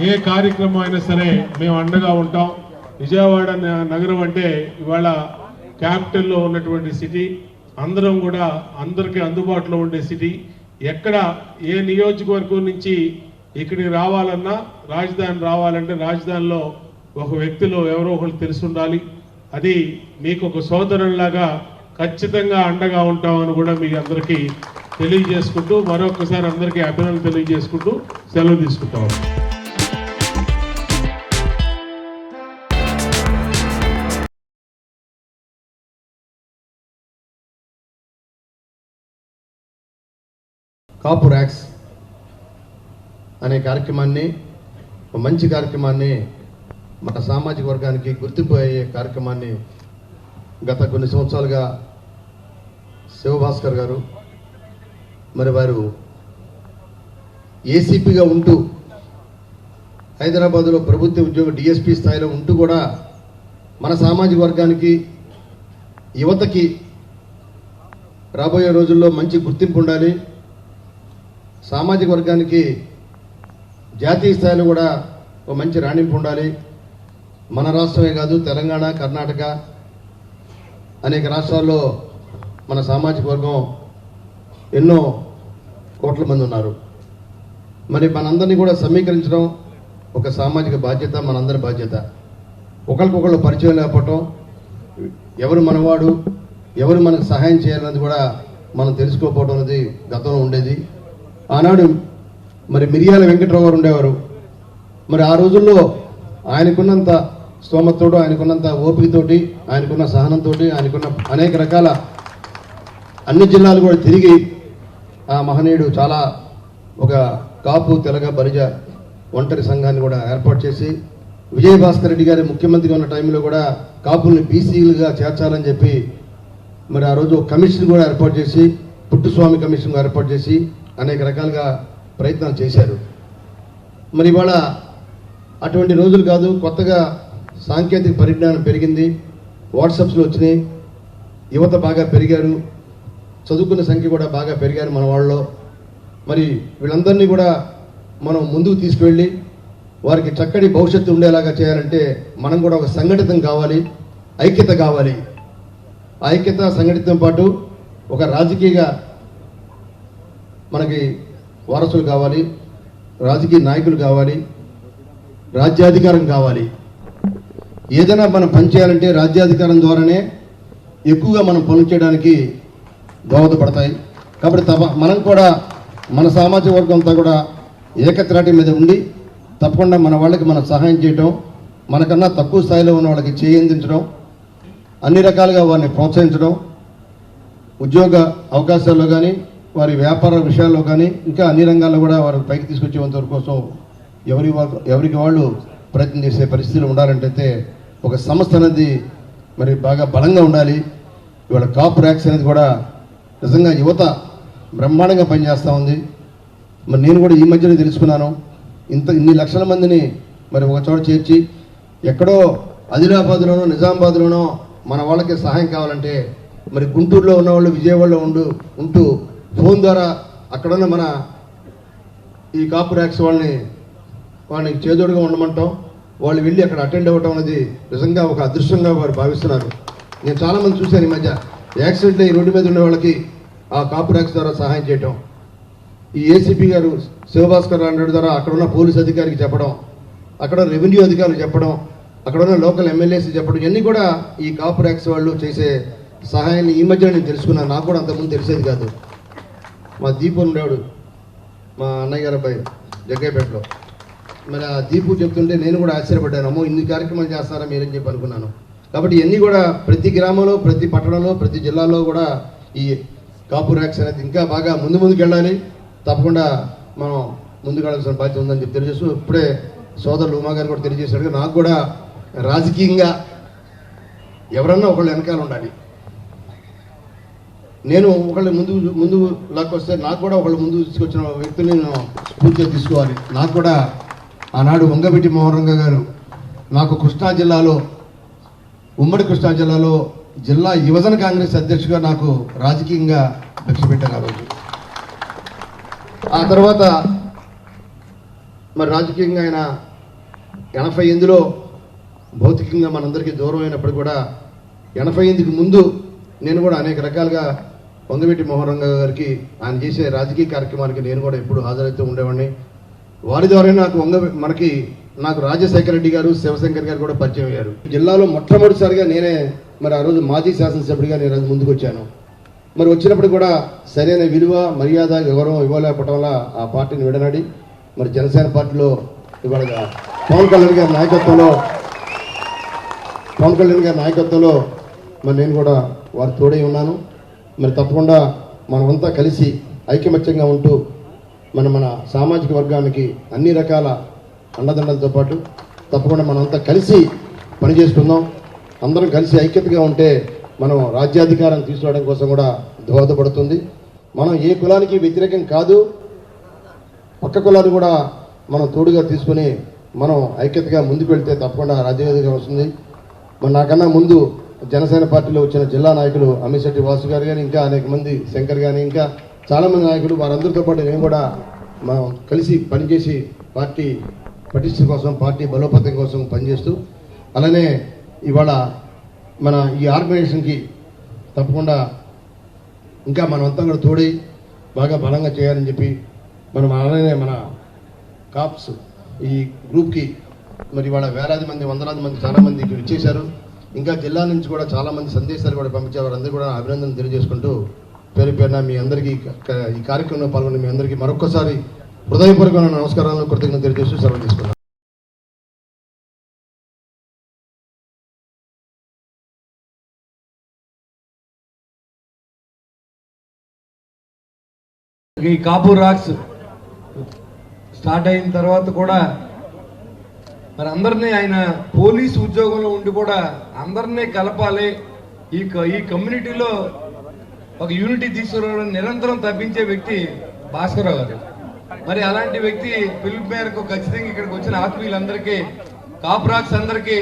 ఏ కార్యక్రమం అయినా సరే మేము అండగా ఉంటాం. విజయవాడ నగరం అంటే ఇవాళ క్యాపిటల్లో ఉన్నటువంటి సిటీ, అందరం కూడా అందరికీ అందుబాటులో ఉండే సిటీ. ఎక్కడ ఏ నియోజకవర్గం నుంచి ఇక్కడికి రావాలన్నా, రాజధాని రావాలంటే రాజధానిలో ఒక వ్యక్తిలో ఎవరో ఒకరు తెలిసి ఉండాలి. అది మీకు ఒక సోదరులాగా ఖచ్చితంగా అండగా ఉంటామని కూడా మీ అందరికీ తెలియజేసుకుంటూ, మరొకసారి అందరికీ అభినందనలు తెలియజేసుకుంటూ సెలవు తీసుకుంటాం.
కాపు ర్యాక్స్ అనే కార్యక్రమాన్ని, ఒక మంచి కార్యక్రమాన్ని, మన సామాజిక వర్గానికి గుర్తింపు అయ్యే కార్యక్రమాన్ని గత కొన్ని సంవత్సరాలుగా శివభాస్కర్ గారు మరి వారు ఏసీపీగా ఉంటూ హైదరాబాదులో ప్రభుత్వ ఉద్యోగ డిఎస్పీ స్థాయిలో ఉంటూ కూడా మన సామాజిక వర్గానికి, యువతకి రాబోయే రోజుల్లో మంచి గుర్తింపు ఉండాలి, సామాజిక వర్గానికి జాతీయ స్థాయిలో కూడా ఒక మంచి రాణింపు ఉండాలి. మన రాష్ట్రమే కాదు, తెలంగాణ, కర్ణాటక అనేక రాష్ట్రాల్లో మన సామాజిక వర్గం ఎన్నో కోట్ల మంది ఉన్నారు. మరి మనందరినీ కూడా సమీకరించడం ఒక సామాజిక బాధ్యత, మనందరి బాధ్యత. ఒకరికొకళ్ళు పరిచయం లేకపోవటం, ఎవరు మనవాడు, ఎవరు మనకు సహాయం చేయాలన్నది కూడా మనం తెలుసుకోకపోవడం అనేది గతంలో ఉండేది. ఆనాడు మరి మిరియాల వెంకట్రావు గారు ఉండేవారు. మరి ఆ రోజుల్లో ఆయనకున్నంత స్తోమతోడు, ఆయనకున్నంత ఓపికతోటి, ఆయనకున్న సహనంతో, ఆయనకున్న అనేక రకాల అన్ని జిల్లాలు కూడా తిరిగి ఆ మహనీయుడు చాలా ఒక కాపు, తెలగ, బలిజ ఒంటరి సంఘాన్ని కూడా ఏర్పాటు చేసి విజయభాస్కర్ రెడ్డి గారి ముఖ్యమంత్రిగా ఉన్న టైంలో కూడా కాపుల్ని బీసీలుగా చేర్చాలని చెప్పి మరి ఆ రోజు కమిషన్ కూడా ఏర్పాటు చేసి పుట్టుస్వామి కమిషన్ ఏర్పాటు చేసి అనేక రకాలుగా ప్రయత్నాలు చేశారు. మరి ఇవాళ అటువంటి రోజులు కాదు, కొత్తగా సాంకేతిక పరిజ్ఞానం పెరిగింది, వాట్సాప్స్లో వచ్చినాయి, యువత బాగా పెరిగారు, చదువుకున్న సంఖ్య కూడా బాగా పెరిగారు మన వాళ్ళలో. మరి వీళ్ళందరినీ కూడా మనం ముందుకు తీసుకువెళ్ళి వారికి చక్కటి భవిష్యత్తు ఉండేలాగా చేయాలంటే మనం కూడా ఒక సంఘటితం కావాలి, ఐక్యత కావాలి. ఐక్యత సంఘటితం పాటు ఒక రాజకీయ మనకి వారసులు కావాలి, రాజకీయ నాయకులు కావాలి, రాజ్యాధికారం కావాలి. ఏదైనా మనం పనిచేయాలంటే రాజ్యాధికారం ద్వారానే ఎక్కువగా మనం పనులు చేయడానికి దోహదపడతాయి. కాబట్టి మనం కూడా మన సామాజిక వర్గం అంతా కూడా ఏకత్రాటి మీద ఉండి తప్పకుండా మన వాళ్ళకి మనం సహాయం చేయటం, మనకన్నా తక్కువ స్థాయిలో ఉన్న వాళ్ళకి చేయందించడం, అన్ని రకాలుగా వారిని ప్రోత్సహించడం, ఉద్యోగ అవకాశాల్లో కానీ వారి వ్యాపార విషయాల్లో కానీ ఇంకా అన్ని రంగాల్లో కూడా వారికి పైకి తీసుకొచ్చేంత కోసం ఎవరికి వాళ్ళు ప్రయత్నం చేసే పరిస్థితులు ఉండాలంటే ఒక సంస్థ అనేది మరి బాగా బలంగా ఉండాలి. ఇవాళ కాపు ర్యాక్స్ అనేది కూడా నిజంగా యువత బ్రహ్మాండంగా పనిచేస్తూ ఉంది. మరి నేను కూడా ఈ మధ్యనే తెలుసుకున్నాను, ఇన్ని లక్షల మందిని మరి ఒక చోట చేర్చి ఎక్కడో ఆదిలాబాద్లోనో నిజామాబాద్లోనో మన వాళ్ళకి సహాయం కావాలంటే మరి గుంటూరులో ఉన్నవాళ్ళు విజయవాడలో ఉంటూ ఫోన్ ద్వారా అక్కడున్న మన ఈ కాపు ర్యాక్స్ వాళ్ళని చేదోడుగా ఉండమంటాం, వాళ్ళు వెళ్ళి అక్కడ అటెండ్ అవ్వటం అనేది నిజంగా ఒక అదృష్టంగా వారు భావిస్తున్నారు. నేను చాలామంది చూశాను ఈ మధ్య యాక్సిడెంట్ అయ్యి రోడ్డు మీద ఉండే వాళ్ళకి ఆ కాపు ర్యాక్స్ ద్వారా సహాయం చేయటం, ఈ ఏసీపీ గారు శివభాస్కర్ రాండ్రెడ్డి ద్వారా అక్కడున్న పోలీస్ అధికారికి చెప్పడం, అక్కడ రెవెన్యూ అధికారులు చెప్పడం, అక్కడున్న లోకల్ ఎమ్మెల్యేస్ చెప్పడం, ఇవన్నీ కూడా ఈ కాపు ర్యాక్స్ వాళ్ళు చేసే సహాయాన్ని ఈ మధ్య నేను తెలుసుకున్నాను. నాకు కూడా అంతకుముందు తెలిసేది కాదు. మా దీపు ఉండేవాడు, మా అన్నయ్య గారు అబ్బాయి జగ్గయ్యపేటలో, మరి ఆ దీపు చెప్తుంటే నేను కూడా ఆశ్చర్యపడ్డాను, అమ్మో ఇన్ని కార్యక్రమాలు చేస్తారా మీరని చెప్పి అనుకున్నాను. కాబట్టి ఇవన్నీ కూడా ప్రతి గ్రామంలో, ప్రతి పట్టణంలో, ప్రతి జిల్లాలో కూడా ఈ కాపు ర్యాక్స్ అనేది ఇంకా బాగా ముందుకు వెళ్ళాలి. తప్పకుండా మనం ముందుకు వెళ్ళాల్సిన బాధ్యత ఉందని చెప్పి తెలియజేస్తూ, ఇప్పుడే సోదరులు ఉమా గారు కూడా తెలియజేశాడు, నాకు కూడా రాజకీయంగా ఎవరన్నా ఒకళ్ళు వెనకాల ఉండాలి. నేను ఒకళ్ళు ముందు లాక్కొస్తే నాకు కూడా ఒకళ్ళు ముందు తీసుకొచ్చిన వ్యక్తుల్ని నేను స్ఫూర్తిగా తీసుకోవాలి. నాకు కూడా ఆనాడు వంగవీటి మోహన్ రంగ గారు నాకు కృష్ణా జిల్లాలో, ఉమ్మడి కృష్ణా జిల్లాలో జిల్లా యువజన కాంగ్రెస్ అధ్యక్షుడిగా నాకు రాజకీయంగా భిక్ష పెట్టారు ఆ రోజు. ఆ తర్వాత మరి రాజకీయంగా ఆయన 88లో భౌతికంగా మనందరికీ దూరం అయినప్పుడు కూడా 88కి ముందు నేను కూడా అనేక రకాలుగా వంగవీటి మోహన్ రంగ గారికి ఆయన చేసే రాజకీయ కార్యక్రమానికి నేను కూడా ఎప్పుడు హాజరైతూ ఉండేవాడిని. వారి ద్వారా నాకు రాజశేఖర రెడ్డి గారు, శివశంకర్ గారు కూడా పరిచయం అయ్యారు. జిల్లాలో మొట్టమొదటిసారిగా నేనే మరి ఆ రోజు మాజీ శాసనసభ్యుడిగా నేను అది ముందుకు వచ్చాను. మరి వచ్చినప్పుడు కూడా సరైన విలువ, మర్యాద, గౌరవం ఇవ్వలేకపోవడం వల్ల ఆ పార్టీని విడనాడి మరి జనసేన పార్టీలో ఇవాళ పవన్ కళ్యాణ్ గారి నాయకత్వంలో మరి నేను కూడా వారి తోడై ఉన్నాను. మరి తప్పకుండా మనమంతా కలిసి ఐకమత్యంగా ఉంటూ మన సామాజిక వర్గానికి అన్ని రకాల అండదండలతో పాటు తప్పకుండా మనమంతా కలిసి పనిచేసుకుందాం. అందరం కలిసి ఐక్యతగా ఉంటే మనం రాజ్యాధికారం తీసుకోవడం కోసం కూడా దోహదపడుతుంది. మనం ఏ కులానికి వ్యతిరేకం కాదు, పక్క కులాన్ని కూడా మనం తోడుగా తీసుకుని మనం ఐక్యతగా ముందుకు వెళ్తే తప్పకుండా రాజ్యాధికారం వస్తుంది. మరి నాకన్నా ముందు జనసేన పార్టీలో వచ్చిన జిల్లా నాయకులు అమిశెట్టి వాసు గారు కానీ, ఇంకా అనేక మంది శంకర్ కానీ, ఇంకా చాలామంది నాయకులు, వారందరితో పాటు నేను కూడా మనం కలిసి పనిచేసి పార్టీ పటిష్ట కోసం, పార్టీ బలోపేతం కోసం పనిచేస్తూ, అలానే ఇవాళ మన ఈ ఆర్గనైజేషన్కి తప్పకుండా ఇంకా మనమంతా కూడా తోడై బాగా బలంగా చేయాలని చెప్పి అలానే మన కాప్స్ ఈ గ్రూప్కి మరి ఇవాళ వేలాది మంది, వందలాది మంది, చాలామంది వచ్చేశారు. ఇంకా జిల్లా నుంచి కూడా చాలామంది సందేశాలు కూడా పంపించారు. వారందరూ కూడా అభినందనలు తెలియజేసుకుంటూ పేరు పేరున మీ అందరికీ ఈ కార్యక్రమంలో పాల్గొన్న మీ అందరికీ మరొకసారి హృదయపూర్వకమైన నమస్కారాలను, కృతజ్ఞతలు తెలియజేస్తూ సెలవు తీసుకున్నాను.
ఈ కాపు రాక్స్
స్టార్ట్ అయిన తర్వాత కూడా మరి అందరినీ ఆయన పోలీసు ఉద్యోగంలో ఉండి కూడా అందరినీ కలపాలి, ఈ కమ్యూనిటీలో ఒక యూనిటీ తీసుకురావడం నిరంతరం తప్పించే వ్యక్తి భాస్కరరావు గారు. మరి అలాంటి వ్యక్తి పిలుపు మేరకు ఖచ్చితంగా ఇక్కడికి వచ్చిన ఆత్మీయులందరికీ, కాపురాక్స్ అందరికీ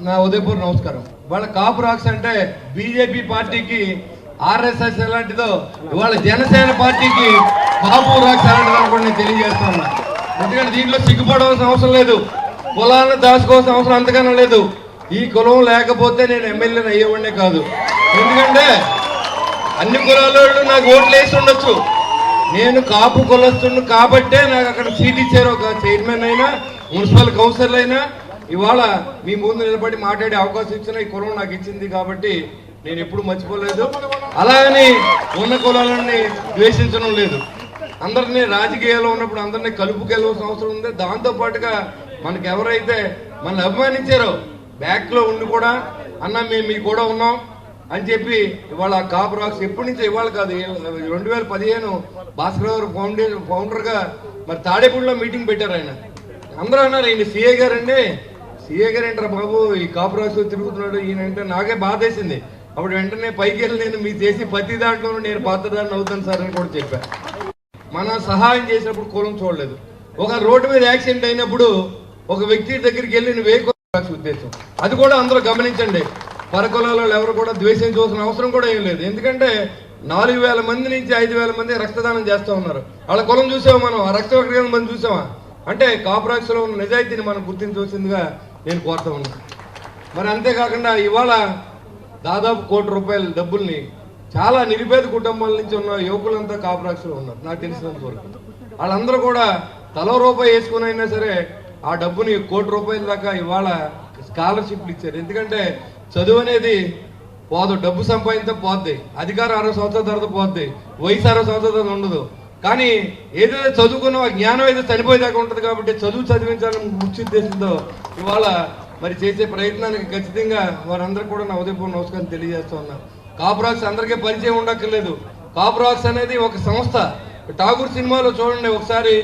నా ఉదయపూర్ నమస్కారం. వాళ్ళ కాపురాక్స్ అంటే బీజేపీ పార్టీకి ఆర్ఎస్ఎస్ ఎలాంటిదో ఇవాళ జనసేన పార్టీకి కాపురాక్స్ ఎలాంటిదో కూడా నేను తెలియజేస్తా ఉన్నా. ఎందుకంటే దీంట్లో సిగ్గుపడవలసిన అవసరం లేదు, కులాలను దాచుకోవాల్సిన అవసరం అంతకన్నా లేదు. ఈ కులం లేకపోతే నేను ఎమ్మెల్యేని అయ్యేవాడినే కాదు. ఎందుకంటే అన్ని కులాల వాళ్ళు నాకు ఓట్లు వేసి ఉండొచ్చు, నేను కాపు కులస్తును కాబట్టే నాకు అక్కడ సీట్ ఇచ్చారు. ఒక చైర్మన్ అయినా, మున్సిపల్ కౌన్సిలర్ అయినా ఇవాళ మీ ముందు నిలబడి మాట్లాడే అవకాశం ఇచ్చిన ఈ కులం నాకు ఇచ్చింది కాబట్టి నేను ఎప్పుడు మర్చిపోలేదు. అలాగని ఉన్న కులాలని ద్వేషించడం లేదు. అందరినీ రాజకీయాల్లో ఉన్నప్పుడు అందరినీ కలుపుకెళ్ళవలసిన అవసరం ఉంది. దాంతో పాటుగా మనకు ఎవరైతే మనల్ని అభిమానించారో బ్యాక్ లో ఉండి కూడా అన్న మేము మీ కూడా ఉన్నాం అని చెప్పి ఇవాళ కాపురాక్స్ ఎప్పటి నుంచో, ఇవాళ కాదు 2015 భాస్కర్ ఫౌండర్ గా మరి తాడేపూడిలో మీటింగ్ పెట్టారు. ఆయన అందరూ అన్నారు ఈయన సీఏ గారు అండి, సీఏ గారు ఏంటారా బాబు ఈ కాపురాక్స్ తిరుగుతున్నాడు ఈయన అంటే నాకే బాధ వేసింది. అప్పుడు వెంటనే పైకి వెళ్ళి నేను మీరు చేసి ప్రతి దాంట్లో నేను పాత్రదారిని అవుతాను సార్ అని కూడా చెప్పాను. మనం సహాయం చేసినప్పుడు కులం చూడలేదు. ఒక రోడ్డు మీద యాక్సిడెంట్ అయినప్పుడు ఒక వ్యక్తి దగ్గరికి వెళ్ళి నువ్వే ఉద్దేశం, అది కూడా అందరూ గమనించండి. పరకులాలలో ఎవరు కూడా ద్వేషించవలసిన అవసరం కూడా ఏం లేదు. ఎందుకంటే 4000 మంది నుంచి 5000 మంది రక్తదానం చేస్తూ ఉన్నారు. వాళ్ళ కులం చూసామా మనం, ఆ రక్త మంది చూసామా అంటే కాపురాక్స్ లో ఉన్న నిజాయితీని మనం గుర్తించవలసిందిగా నేను కోరుతా ఉన్నాను. మరి అంతేకాకుండా ఇవాళ దాదాపు ₹1 కోటి డబ్బుల్ని చాలా నిరుపేద కుటుంబాల నుంచి ఉన్న యువకులంతా కాపురాక్స్ లో ఉన్నారు నాకు తెలిసినంత వరకు. వాళ్ళందరూ కూడా తలో రూపాయి వేసుకుని అయినా సరే ఆ డబ్బుని ₹1 కోటి దాకా ఇవాళ స్కాలర్షిప్లు ఇచ్చారు. ఎందుకంటే చదువు అనేది పోదు, డబ్బు సంపాదించే పోద్ది, అధికారం 60 సంవత్సరాల తర్వాత పోద్ది, వయసు 60 సంవత్సరాల తర్వాత ఉండదు. కానీ ఏదైతే చదువుకున్న జ్ఞానం అయితే చనిపోయేదాకా ఉంటుంది కాబట్టి చదువు చదివించాలని ముఖ్య ఉద్దేశంతో ఇవాళ మరి చేసే ప్రయత్నానికి ఖచ్చితంగా వారందరూ కూడా నా ఉదయపూర్వ నమస్కారం తెలియజేస్తూ ఉన్నా. కాపురాక్స్ అందరికీ పరిచయం ఉండక్కర్లేదు. కాపురాక్స్ అనేది ఒక సంస్థ. ఠాగూర్ సినిమాలో చూడండి, ఒకసారి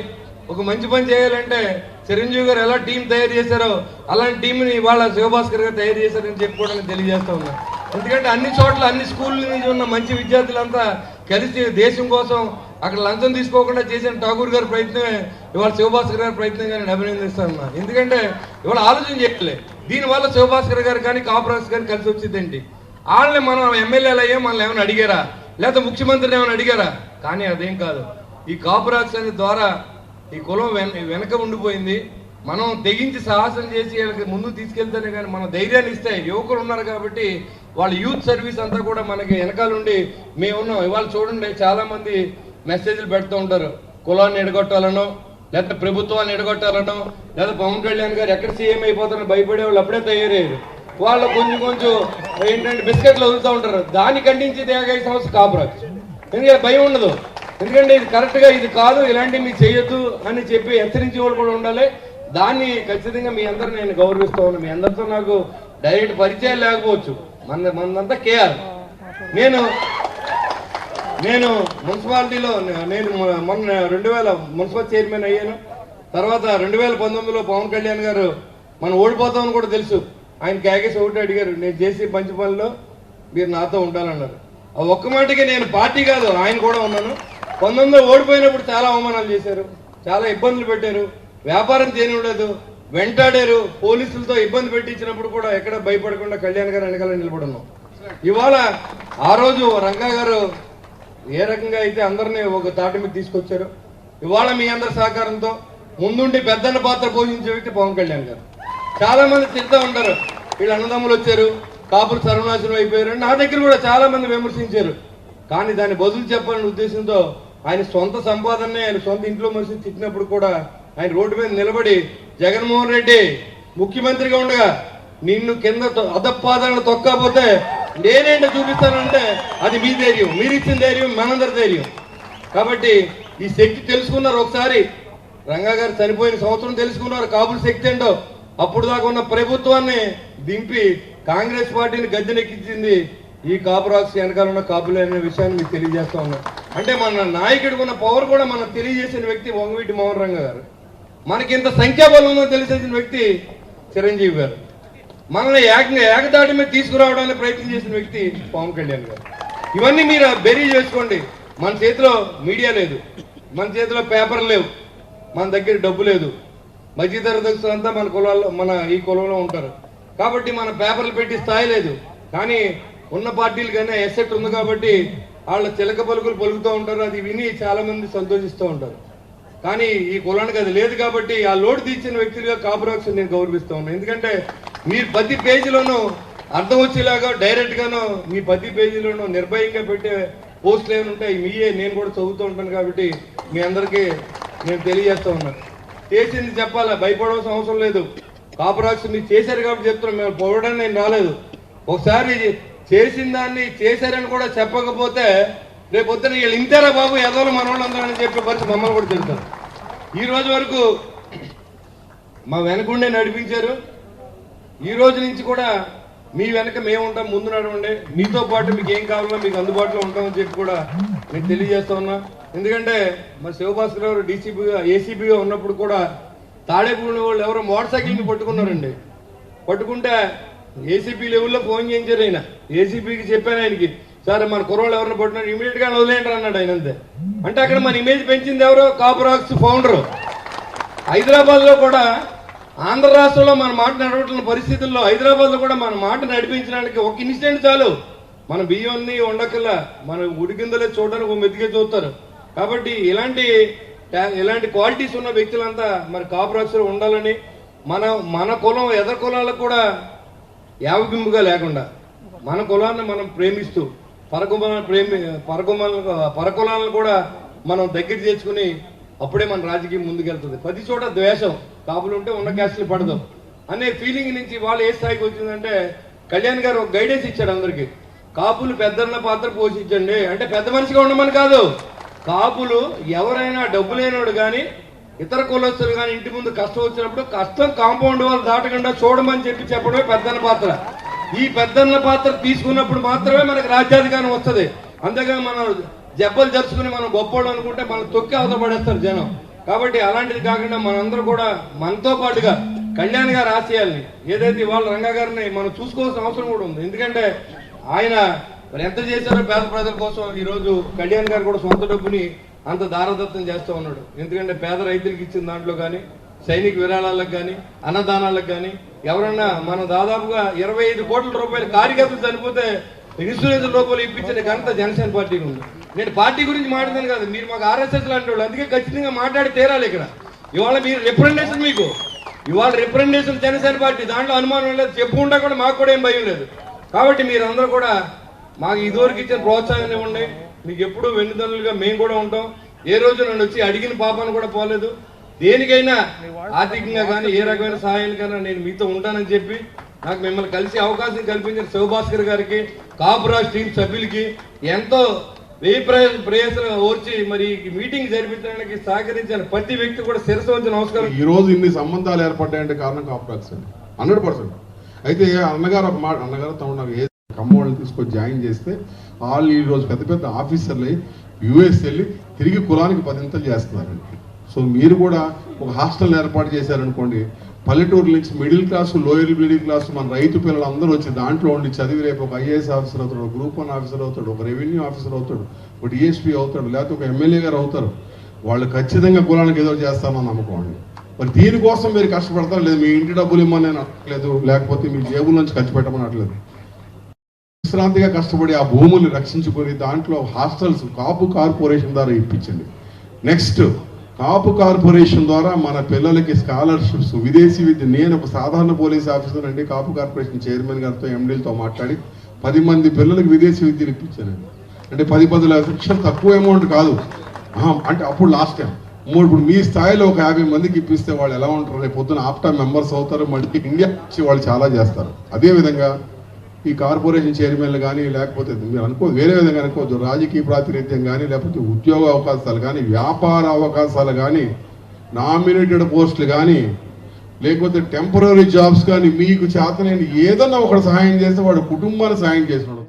ఒక మంచి పని చేయాలంటే చిరంజీవి గారు ఎలా టీం తయారు చేశారో అలాంటి టీంని ఇవాళ శివభాస్కర్ గారు తయారు చేశారని చెప్పుకోవడానికి తెలియజేస్తా ఉన్నా. ఎందుకంటే అన్ని చోట్ల అన్ని స్కూళ్ళ నుంచి ఉన్న మంచి విద్యార్థులంతా కలిసి దేశం కోసం అక్కడ లంచం తీసుకోకుండా చేసిన ఠాగూర్ గారి ప్రయత్నమే ఇవాళ శివభాస్కర్ గారి ప్రయత్నంగా నేను అభినందిస్తా ఉన్నా. ఎందుకంటే ఇవాళ ఆలోచన చేయలే, దీనివల్ల శివభాస్కర్ గారు కానీ కాపురాక్స్ గారు కలిసి వచ్చిందేంటి, వాళ్ళని మనం ఎమ్మెల్యేలు అయ్యే మనల్ని ఏమైనా అడిగారా, లేకపోతే ముఖ్యమంత్రిని ఏమైనా అడిగారా? కానీ అదేం కాదు. ఈ కాపురాక్స్ అనే ద్వారా ఈ కులం వెనక ఉండిపోయింది. మనం తెగించి సాహసం చేసి వీళ్ళకి ముందుకు తీసుకెళ్తేనే కానీ మన ధైర్యాన్ని ఇస్తే యువకులు ఉన్నారు కాబట్టి వాళ్ళ యూత్ సర్వీస్ అంతా కూడా మనకి వెనకాలండి మేమున్నాం. ఇవాళ చూడండి చాలా మంది మెసేజ్లు పెడుతూ ఉంటారు, కులాన్ని ఎడగొట్టాలనో లేకపోతే ప్రభుత్వాన్ని ఎడగొట్టాలనో లేదా పవన్ కళ్యాణ్ గారు ఎక్కడ సీఎం అయిపోతారో భయపడే వాళ్ళు అప్పుడే తయారయ్యారు. వాళ్ళు కొంచెం ఏంటంటే బిస్కెట్లు వదులుతూ ఉంటారు. దాన్ని ఖండించి తేగై సంస్థ కాపురాక్స్. ఎందుకంటే భయం ఉండదు, ఎందుకంటే ఇది కరెక్ట్గా ఇది కాదు, ఇలాంటివి మీకు చేయొద్దు అని చెప్పి హెచ్చరించే వాళ్ళు కూడా ఉండాలి. దాన్ని ఖచ్చితంగా మీ అందరూ నేను గౌరవిస్తూ ఉన్నాను. మీ అందరితో నాకు డైరెక్ట్ పరిచయం లేకపోవచ్చు, మనంతా కేఆర్. నేను మున్సిపాలిటీలో నేను మొన్న 2000 మున్సిపల్ చైర్మన్ అయ్యాను. తర్వాత 2019లో పవన్ కళ్యాణ్ గారు మనం ఓడిపోతామని కూడా తెలుసు, ఆయన క్యాగేసి ఒకటి అడిగారు, నేను చేసే మంచి పనిలో మీరు నాతో ఉండాలన్నారు. ఆ ఒక్క మాటకి నేను పార్టీ కాదు ఆయన కూడా ఉన్నాను. 19లో ఓడిపోయినప్పుడు చాలా అవమానాలు చేశారు, చాలా ఇబ్బందులు పెట్టారు, వ్యాపారం చేయనివ్వలేదు, వెంటాడారు, పోలీసులతో ఇబ్బంది పెట్టించినప్పుడు కూడా ఎక్కడ భయపడకుండా కళ్యాణ్ గారు వెనకాల నిలబడి ఉన్నాం. ఇవాళ ఆ రోజు రంగా గారు ఏ రకంగా అయితే అందరినీ ఒక తాటి మీద తీసుకొచ్చారు, ఇవాళ మీ అందరి సహకారంతో ముందుండి పెద్దన్న పాత్ర పోషించే వ్యక్తి పవన్ కళ్యాణ్ గారు. చాలా మంది తిరుగుతూ ఉంటారు, వీళ్ళు అన్నదమ్ములు వచ్చారు, కాపులు సర్వనాశనం అయిపోయారు. నా దగ్గర కూడా చాలా మంది విమర్శించారు. కానీ దాన్ని బదులు చెప్పాలనే ఉద్దేశంతో ఆయన సొంత సంపాదనే ఆయన సొంత ఇంట్లో మనిషి తిట్టినప్పుడు కూడా ఆయన రోడ్డు మీద నిలబడి జగన్మోహన్ రెడ్డి ముఖ్యమంత్రిగా ఉండగా నిన్ను కింద అధపాదాలను తొక్కపోతే నేనేంటో చూపిస్తానంటే అది మీ ధైర్యం, మీరు ఇచ్చిన ధైర్యం, మనందరి ధైర్యం. కాబట్టి ఈ శక్తి తెలుసుకున్నారు. ఒకసారి రంగా గారు చనిపోయిన సంవత్సరం తెలుసుకున్నారు కాపుల శక్తి ఏంటో. అప్పుడు దాకా ఉన్న ప్రభుత్వాన్ని దింపి కాంగ్రెస్ పార్టీని గద్దెనెక్కించింది ఈ కాపు రాక్స్ వెనకాల ఉన్న కాపులే అనే విషయాన్ని మీకు తెలియజేస్తా ఉన్నాం. అంటే మన నాయకుడికి ఉన్న పవర్ కూడా మనం తెలియజేసిన వ్యక్తి వంగవీటి మోహన్ రంగ గారు. మనకి ఇంత సంఖ్యాబలం ఉందో తెలిసేసిన వ్యక్తి చిరంజీవి గారు. మనల్ని ఏకదాటి మీద తీసుకురావడానికి ప్రయత్నం చేసిన వ్యక్తి పవన్ కళ్యాణ్ గారు. ఇవన్నీ మీరు బెరీ చేసుకోండి. మన చేతిలో మీడియా లేదు, మన చేతిలో పేపర్ లేవు, మన దగ్గర డబ్బు లేదు. మధ్యతరగతులు అంతా మన కులాల్లో ఈ కులంలో ఉంటారు కాబట్టి మన పేపర్లు పెట్టి స్థాయి లేదు. కానీ ఉన్న పార్టీలు కానీ ఎసెట్ ఉంది కాబట్టి వాళ్ళ చిలక పలుకులు పలుకుతూ ఉంటారు. అది విని చాలా మంది సంతోషిస్తూ ఉంటారు. కానీ ఈ కులానికి అది లేదు కాబట్టి ఆ లోటు తీర్చిన వ్యక్తులుగా కాపు రాక్స్ నేను గౌరవిస్తూ ఉన్నాను. ఎందుకంటే మీరు ప్రతి పేజీలోనూ అర్థం వచ్చేలాగా డైరెక్ట్ గాను మీ ప్రతి పేజీలోనూ నిర్భయంగా పెట్టే పోస్టులు ఏమైనా ఉంటాయి మీయే నేను కూడా చదువుతూ ఉంటాను కాబట్టి మీ అందరికీ నేను తెలియజేస్తూ ఉన్నాను. చేసింది చెప్పాలా, భయపడవలసిన అవసరం లేదు. కాపు రాక్స్ మీరు చేశారు కాబట్టి చెప్తున్నాను, మేము పొగడానికి నేను రాలేదు. ఒకసారి చేసిన దాన్ని చేశారని కూడా చెప్పకపోతే రేపు పొద్దున వీళ్ళు ఇంతేరా బాబు ఎదవలు మన వాళ్ళందరూ అని చెప్పే పరిస్థితి మమ్మల్ని కూడా తెలుస్తారు. ఈ రోజు వరకు మా వెనకుండే నడిపించారు. ఈ రోజు నుంచి కూడా మీ వెనక మేము ఉంటాం, ముందు నడవండి. మీతో పాటు మీకు ఏం కావాలో మీకు అందుబాటులో ఉంటామని చెప్పి కూడా నేను తెలియజేస్తా ఉన్నా. ఎందుకంటే మా శివభాస్కర్ గారు ఏసీబీగా ఉన్నప్పుడు కూడా తాడేపూడి వాళ్ళు ఎవరో మోటార్ సైకిల్ని పట్టుకున్నారండి. పట్టుకుంటే ఏసీపీ లెవెల్లో ఫోన్ చేయించారు. ఆయన ఏసీపీకి చెప్పాను ఆయనకి, సార్ మన కుర్రోళ్ళు ఎవరిని పట్టుకున్నారు ఇమీడియట్ గా వదిలేంటారు అన్నాడు ఆయన. అంతే అంటే అక్కడ మన ఇమేజ్ పెంచింది ఎవరో కాపు రాక్స్ ఫౌండర్. హైదరాబాద్ లో కూడా ఆంధ్ర రాష్ట్రంలో మన మాట నడవట్ల పరిస్థితుల్లో హైదరాబాద్ లో కూడా మన మాట నడిపించడానికి ఒక ఇన్సిడెంట్ చాలు. మన బియ్యాన్ని వండకల్లా మన ఉడికిందలే చూడడానికి ఒక మెతికే చూస్తారు. కాబట్టి ఇలాంటి క్వాలిటీస్ ఉన్న వ్యక్తులంతా మరి కాపు రాక్స్ లో ఉండాలని, మన కులం ఎదర కులాలకు కూడా యావగింపుగా లేకుండా మన కులాన్ని మనం ప్రేమిస్తూ పరకులాలను కూడా మనం దగ్గర చేర్చుకుని అప్పుడే మన రాజకీయం ముందుకెళ్తుంది. ప్రతి చోట ద్వేషం, కాపులు ఉంటే ఉన్న క్యాస్ట్లు పడదు అనే ఫీలింగ్ నుంచి వాళ్ళు ఏ స్థాయికి వచ్చిందంటే కళ్యాణ్ గారు ఒక గైడెన్స్ ఇచ్చాడు అందరికి. కాపులు పెద్దన్న పాత్ర పోషించండి అంటే పెద్ద మనిషిగా ఉండమని కాదు, కాపులు ఎవరైనా డబ్బు లేనివాడు కానీ ఇతర కులస్తులు కానీ ఇంటి ముందు కష్టం వచ్చినప్పుడు కష్టం కాంపౌండ్ వాళ్ళు దాటకుండా చూడమని చెప్పడమే పెద్దన్న పాత్ర. ఈ పెద్దన్న పాత్ర తీసుకున్నప్పుడు మాత్రమే మనకు రాజ్యాధికారం వస్తుంది. అంతేగాని మనం జబ్బలు జరుచుకుని మనం గొప్పోళ్ళు అనుకుంటే మనం తొక్కి అవతపడేస్తారు జనం. కాబట్టి అలాంటిది కాకుండా మనందరూ కూడా మనతో పాటుగా కళ్యాణ్ గారు ఆశయాల్ని ఏదైతే వాళ్ళ రంగా గారిని మనం చూసుకోవాల్సిన అవసరం కూడా ఉంది. ఎందుకంటే ఆయన మరి ఎంత చేశారో పేద ప్రజల కోసం ఈ రోజు కళ్యాణ్ గారు కూడా సొంత డబ్బుని అంత దారదత్తం చేస్తూ ఉన్నాడు. ఎందుకంటే పేద రైతులకు ఇచ్చిన దాంట్లో కానీ సైనిక విరాళాలకు కానీ అన్నదానాలకు కానీ ఎవరన్నా మనం దాదాపుగా 25 కోట్ల రూపాయలు కార్యకర్తలు చనిపోతే ఇన్సూరెన్స్ రూపాయలు ఇప్పించిన ఘనత జనసేన పార్టీకి ఉంది. నేను పార్టీ గురించి మాట్లాడాను కాదు, మీరు మాకు ఆర్ఎస్ఎస్ లాంటి వాళ్ళు, అందుకే ఖచ్చితంగా మాట్లాడి తీరాలి. ఇక్కడ ఇవాళ మీరు రిప్రజెంటేషన్ ఇవాళ రిప్రజెంటేషన్ జనసేన పార్టీ, దాంట్లో అనుమానం లేదు, చెప్పుకుంటా కూడా మాకు కూడా ఏం భయం లేదు. కాబట్టి మీరందరూ కూడా మాకు ఇదివరకు ఇచ్చిన ప్రోత్సాహం ఇవ్వండి. మీకు ఎప్పుడూ వెన్నుదన్నులుగా మేము కూడా ఉంటాం. ఏ రోజు నన్ను వచ్చి అడిగిన పాపాన్ని కూడా పోలేదు. దేనికైనా ఆర్థికంగా కానీ ఏ రకమైన సహాయానికైనా నేను మీతో ఉంటానని చెప్పి నాకు మిమ్మల్ని కలిసి అవకాశం కల్పించిన శివభాస్కర్ గారికి, కాపు రాజ్ టీం సభ్యులకి ఎంతో వ్యయ ప్రయాసాలు ఓర్చి మరి మీటింగ్ జరిపించడానికి సహకరించిన ప్రతి వ్యక్తి కూడా శిరస్సు వంచి నమస్కారం.
ఈ రోజు ఇన్ని సంబంధాలు ఏర్పడ్డాయంటే కారణం కాపు రాక్స్ అండి, 100%. అయితే అన్నగారు ఒక మాట, అన్నగారు తమ్ముడు ఏ కమ్మోళ్ళని తీసుకొని జాయిన్ చేస్తే వాళ్ళు ఈ రోజు పెద్ద పెద్ద ఆఫీసర్లు యుఎస్ వెళ్ళి తిరిగి కులానికి 10 ఇంతలు చేస్తున్నారండి. సో మీరు కూడా ఒక హాస్టల్ ఏర్పాటు చేశారనుకోండి, పల్లెటూరు నుంచి middle class, lower middle class మన రైతు పిల్లలు అందరూ వచ్చి దాంట్లో ఉండి చదివి రేపు ఒక ఐఏఎస్ ఆఫీసర్ అవుతాడు, ఒక గ్రూప్ 1 ఆఫీసర్ అవుతాడు, ఒక రెవెన్యూ ఆఫీసర్ అవుతాడు, ఒక డిఎస్పీ అవుతాడు, లేకపోతే ఒక ఎమ్మెల్యే గారు అవుతారు. వాళ్ళు ఖచ్చితంగా కులానికి ఏదో చేస్తామని నమ్మకం. మరి దీనికోసం మీరు కష్టపడతారు లేదు, మీ ఇంటి డబ్బులు ఇమ్మని అనట్లేదు, లేకపోతే మీ జేబుల నుంచి ఖర్చు పెట్టమనట్లేదు. విశ్రాంతిగా కష్టపడి ఆ భూముల్ని రక్షించుకొని దాంట్లో హాస్టల్స్ కాపు కార్పొరేషన్ ద్వారా ఇప్పించండి. నెక్స్ట్ కాపు కార్పొరేషన్ ద్వారా మన పిల్లలకి స్కాలర్షిప్స్, విదేశీ విద్య. నేను ఒక సాధారణ పోలీస్ ఆఫీసర్ అండి, కాపు కార్పొరేషన్ చైర్మన్ గారితో ఎండీలతో మాట్లాడి 10 మంది పిల్లలకి విదేశీ విద్యలు ఇప్పించానండి. అంటే 10 లక్షలు తక్కువ అమౌంట్ కాదు. అంటే అప్పుడు లాస్ట్ టైం ఇప్పుడు మీ స్థాయిలో ఒక 50 మందికి ఇప్పిస్తే వాళ్ళు ఎలా ఉంటారు, రేపు పొద్దున ఆప్టా మెంబర్స్ అవుతారు, మళ్ళీ ఇండియా వచ్చి వాళ్ళు చాలా చేస్తారు. అదేవిధంగా ఈ కార్పొరేషన్ చైర్మన్లు కానీ, లేకపోతే మీరు వేరే విధంగా అనుకోవద్దు, రాజకీయ ప్రాతినిధ్యం కానీ, లేకపోతే ఉద్యోగ అవకాశాలు కానీ, వ్యాపార అవకాశాలు కానీ, నామినేటెడ్ పోస్టులు కానీ, లేకపోతే టెంపరీ జాబ్స్ కానీ, మీకు చేతనైన ఏదన్నా ఒకటి సహాయం చేస్తే వాడు కుటుంబాన్ని సహాయం చేసినాడు.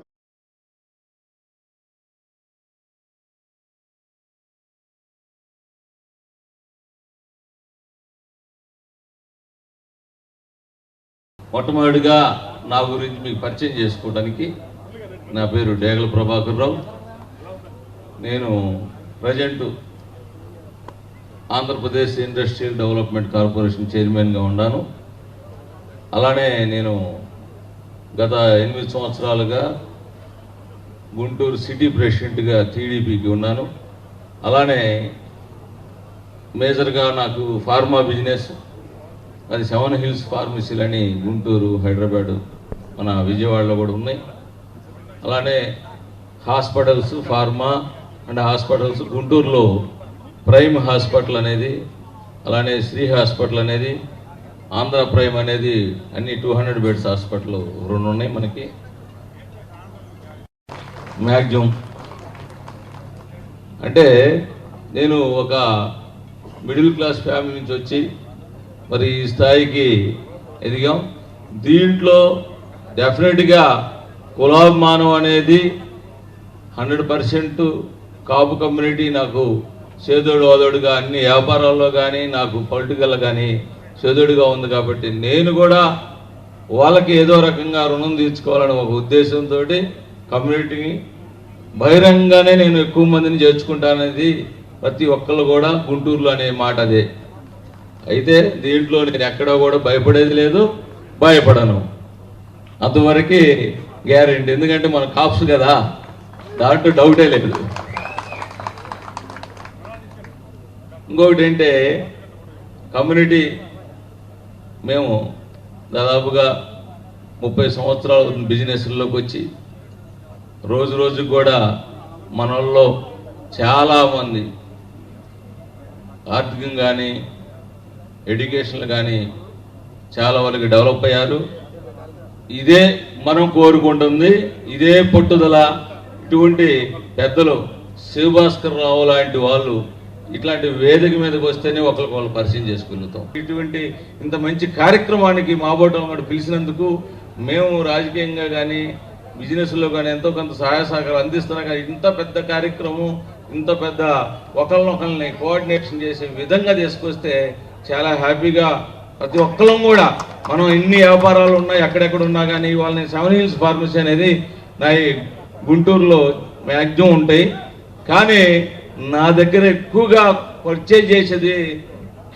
మొట్టమొదటిగా నా గురించి మీకు పరిచయం చేసుకోవడానికి, నా పేరు డేగల ప్రభాకర్ రావు. నేను present Andhra Pradesh industrial development corporation చైర్మన్గా ఉన్నాను. అలానే నేను గత 8 సంవత్సరాలుగా గుంటూరు సిటీ ప్రెసిడెంట్గా టీడీపీకి ఉన్నాను. అలానే మేజర్గా నాకు ఫార్మా బిజినెస్, అది 7 హిల్స్ ఫార్మసీలు అని గుంటూరు, హైదరాబాదు, మన విజయవాడలో కూడా ఉన్నాయి. అలానే హాస్పిటల్స్, ఫార్మా అండ్ హాస్పిటల్స్ గుంటూరులో ప్రైమ్ హాస్పిటల్ అనేది, అలానే శ్రీ హాస్పిటల్ అనేది, ఆంధ్ర ప్రైమ్ అనేది, అన్ని 200 బెడ్స్ హాస్పిటల్ 2 ఉన్నాయి మనకి. మ్యాక్సిమం అంటే నేను ఒక మిడిల్ క్లాస్ ఫ్యామిలీ నుంచి వచ్చి మరి ఈ స్థాయికి ఎదిగాం. దీంట్లో డెఫినెట్గా కులాభిమానం అనేది 100% కాపు కమ్యూనిటీ నాకు చేదోడు వాదోడుగా అన్ని వ్యాపారాల్లో కానీ నాకు పొలిటికల్ కానీ చేదోడుగా ఉంది. కాబట్టి నేను కూడా వాళ్ళకి ఏదో రకంగా రుణం తీర్చుకోవాలని ఒక ఉద్దేశంతో కమ్యూనిటీని బహిరంగానే నేను ఎక్కువ మందిని చేర్చుకుంటాననేది ప్రతి ఒక్కళ్ళు కూడా గుంటూరులో అనే మాట అదే. అయితే దీంట్లో నేను ఎక్కడా కూడా భయపడేది లేదు, భయపడను. అంతవరకు గ్యారెంటీ, ఎందుకంటే మన కాప్స్ కదా, దాంట్లో డౌటే లేదు. ఇంకొకటి ఏంటంటే కమ్యూనిటీ మేము దాదాపుగా 30 సంవత్సరాల బిజినెస్లోకి వచ్చి రోజు రోజుకు కూడా మనల్లో చాలామంది ఆర్థికంగా కానీ ఎడ్యుకేషన్లు కానీ చాలా వరకు డెవలప్ అయ్యారు. ఇదే మనం కోరుకుంటుంది, ఇదే పట్టుదల. ఇటువంటి పెద్దలు శివభాస్కర్ రావు లాంటి వాళ్ళు ఇట్లాంటి వేదిక మీదకి వస్తేనే ఒకరికొకరు పరిచయం చేసుకోగలుగుతాం. ఇటువంటి ఇంత మంచి కార్యక్రమానికి మాబోటం కూడా పిలిచినందుకు మేము రాజకీయంగా కానీ బిజినెస్లో కానీ ఎంతో కొంత సహాయ సహకారం అందిస్తున్నా. కానీ ఇంత పెద్ద కార్యక్రమం, ఇంత పెద్ద ఒకరినొకరిని కోఆర్డినేషన్ చేసే విధంగా తీసుకొస్తే చాలా హ్యాపీగా ప్రతి ఒక్కరం కూడా, మనం ఎన్ని వ్యాపారాలు ఉన్నాయి ఎక్కడెక్కడ ఉన్నా కానీ వాళ్ళని 7 హిల్స్ ఫార్మసీ అనేది నా గుంటూరులో మ్యాక్సిమం ఉంటాయి. కానీ నా దగ్గర ఎక్కువగా పర్చేజ్ చేసేది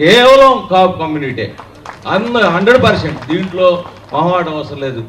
కేవలం కాపు కమ్యూనిటీ. 100%. దీంట్లో మొహమాటం అవసరం లేదు.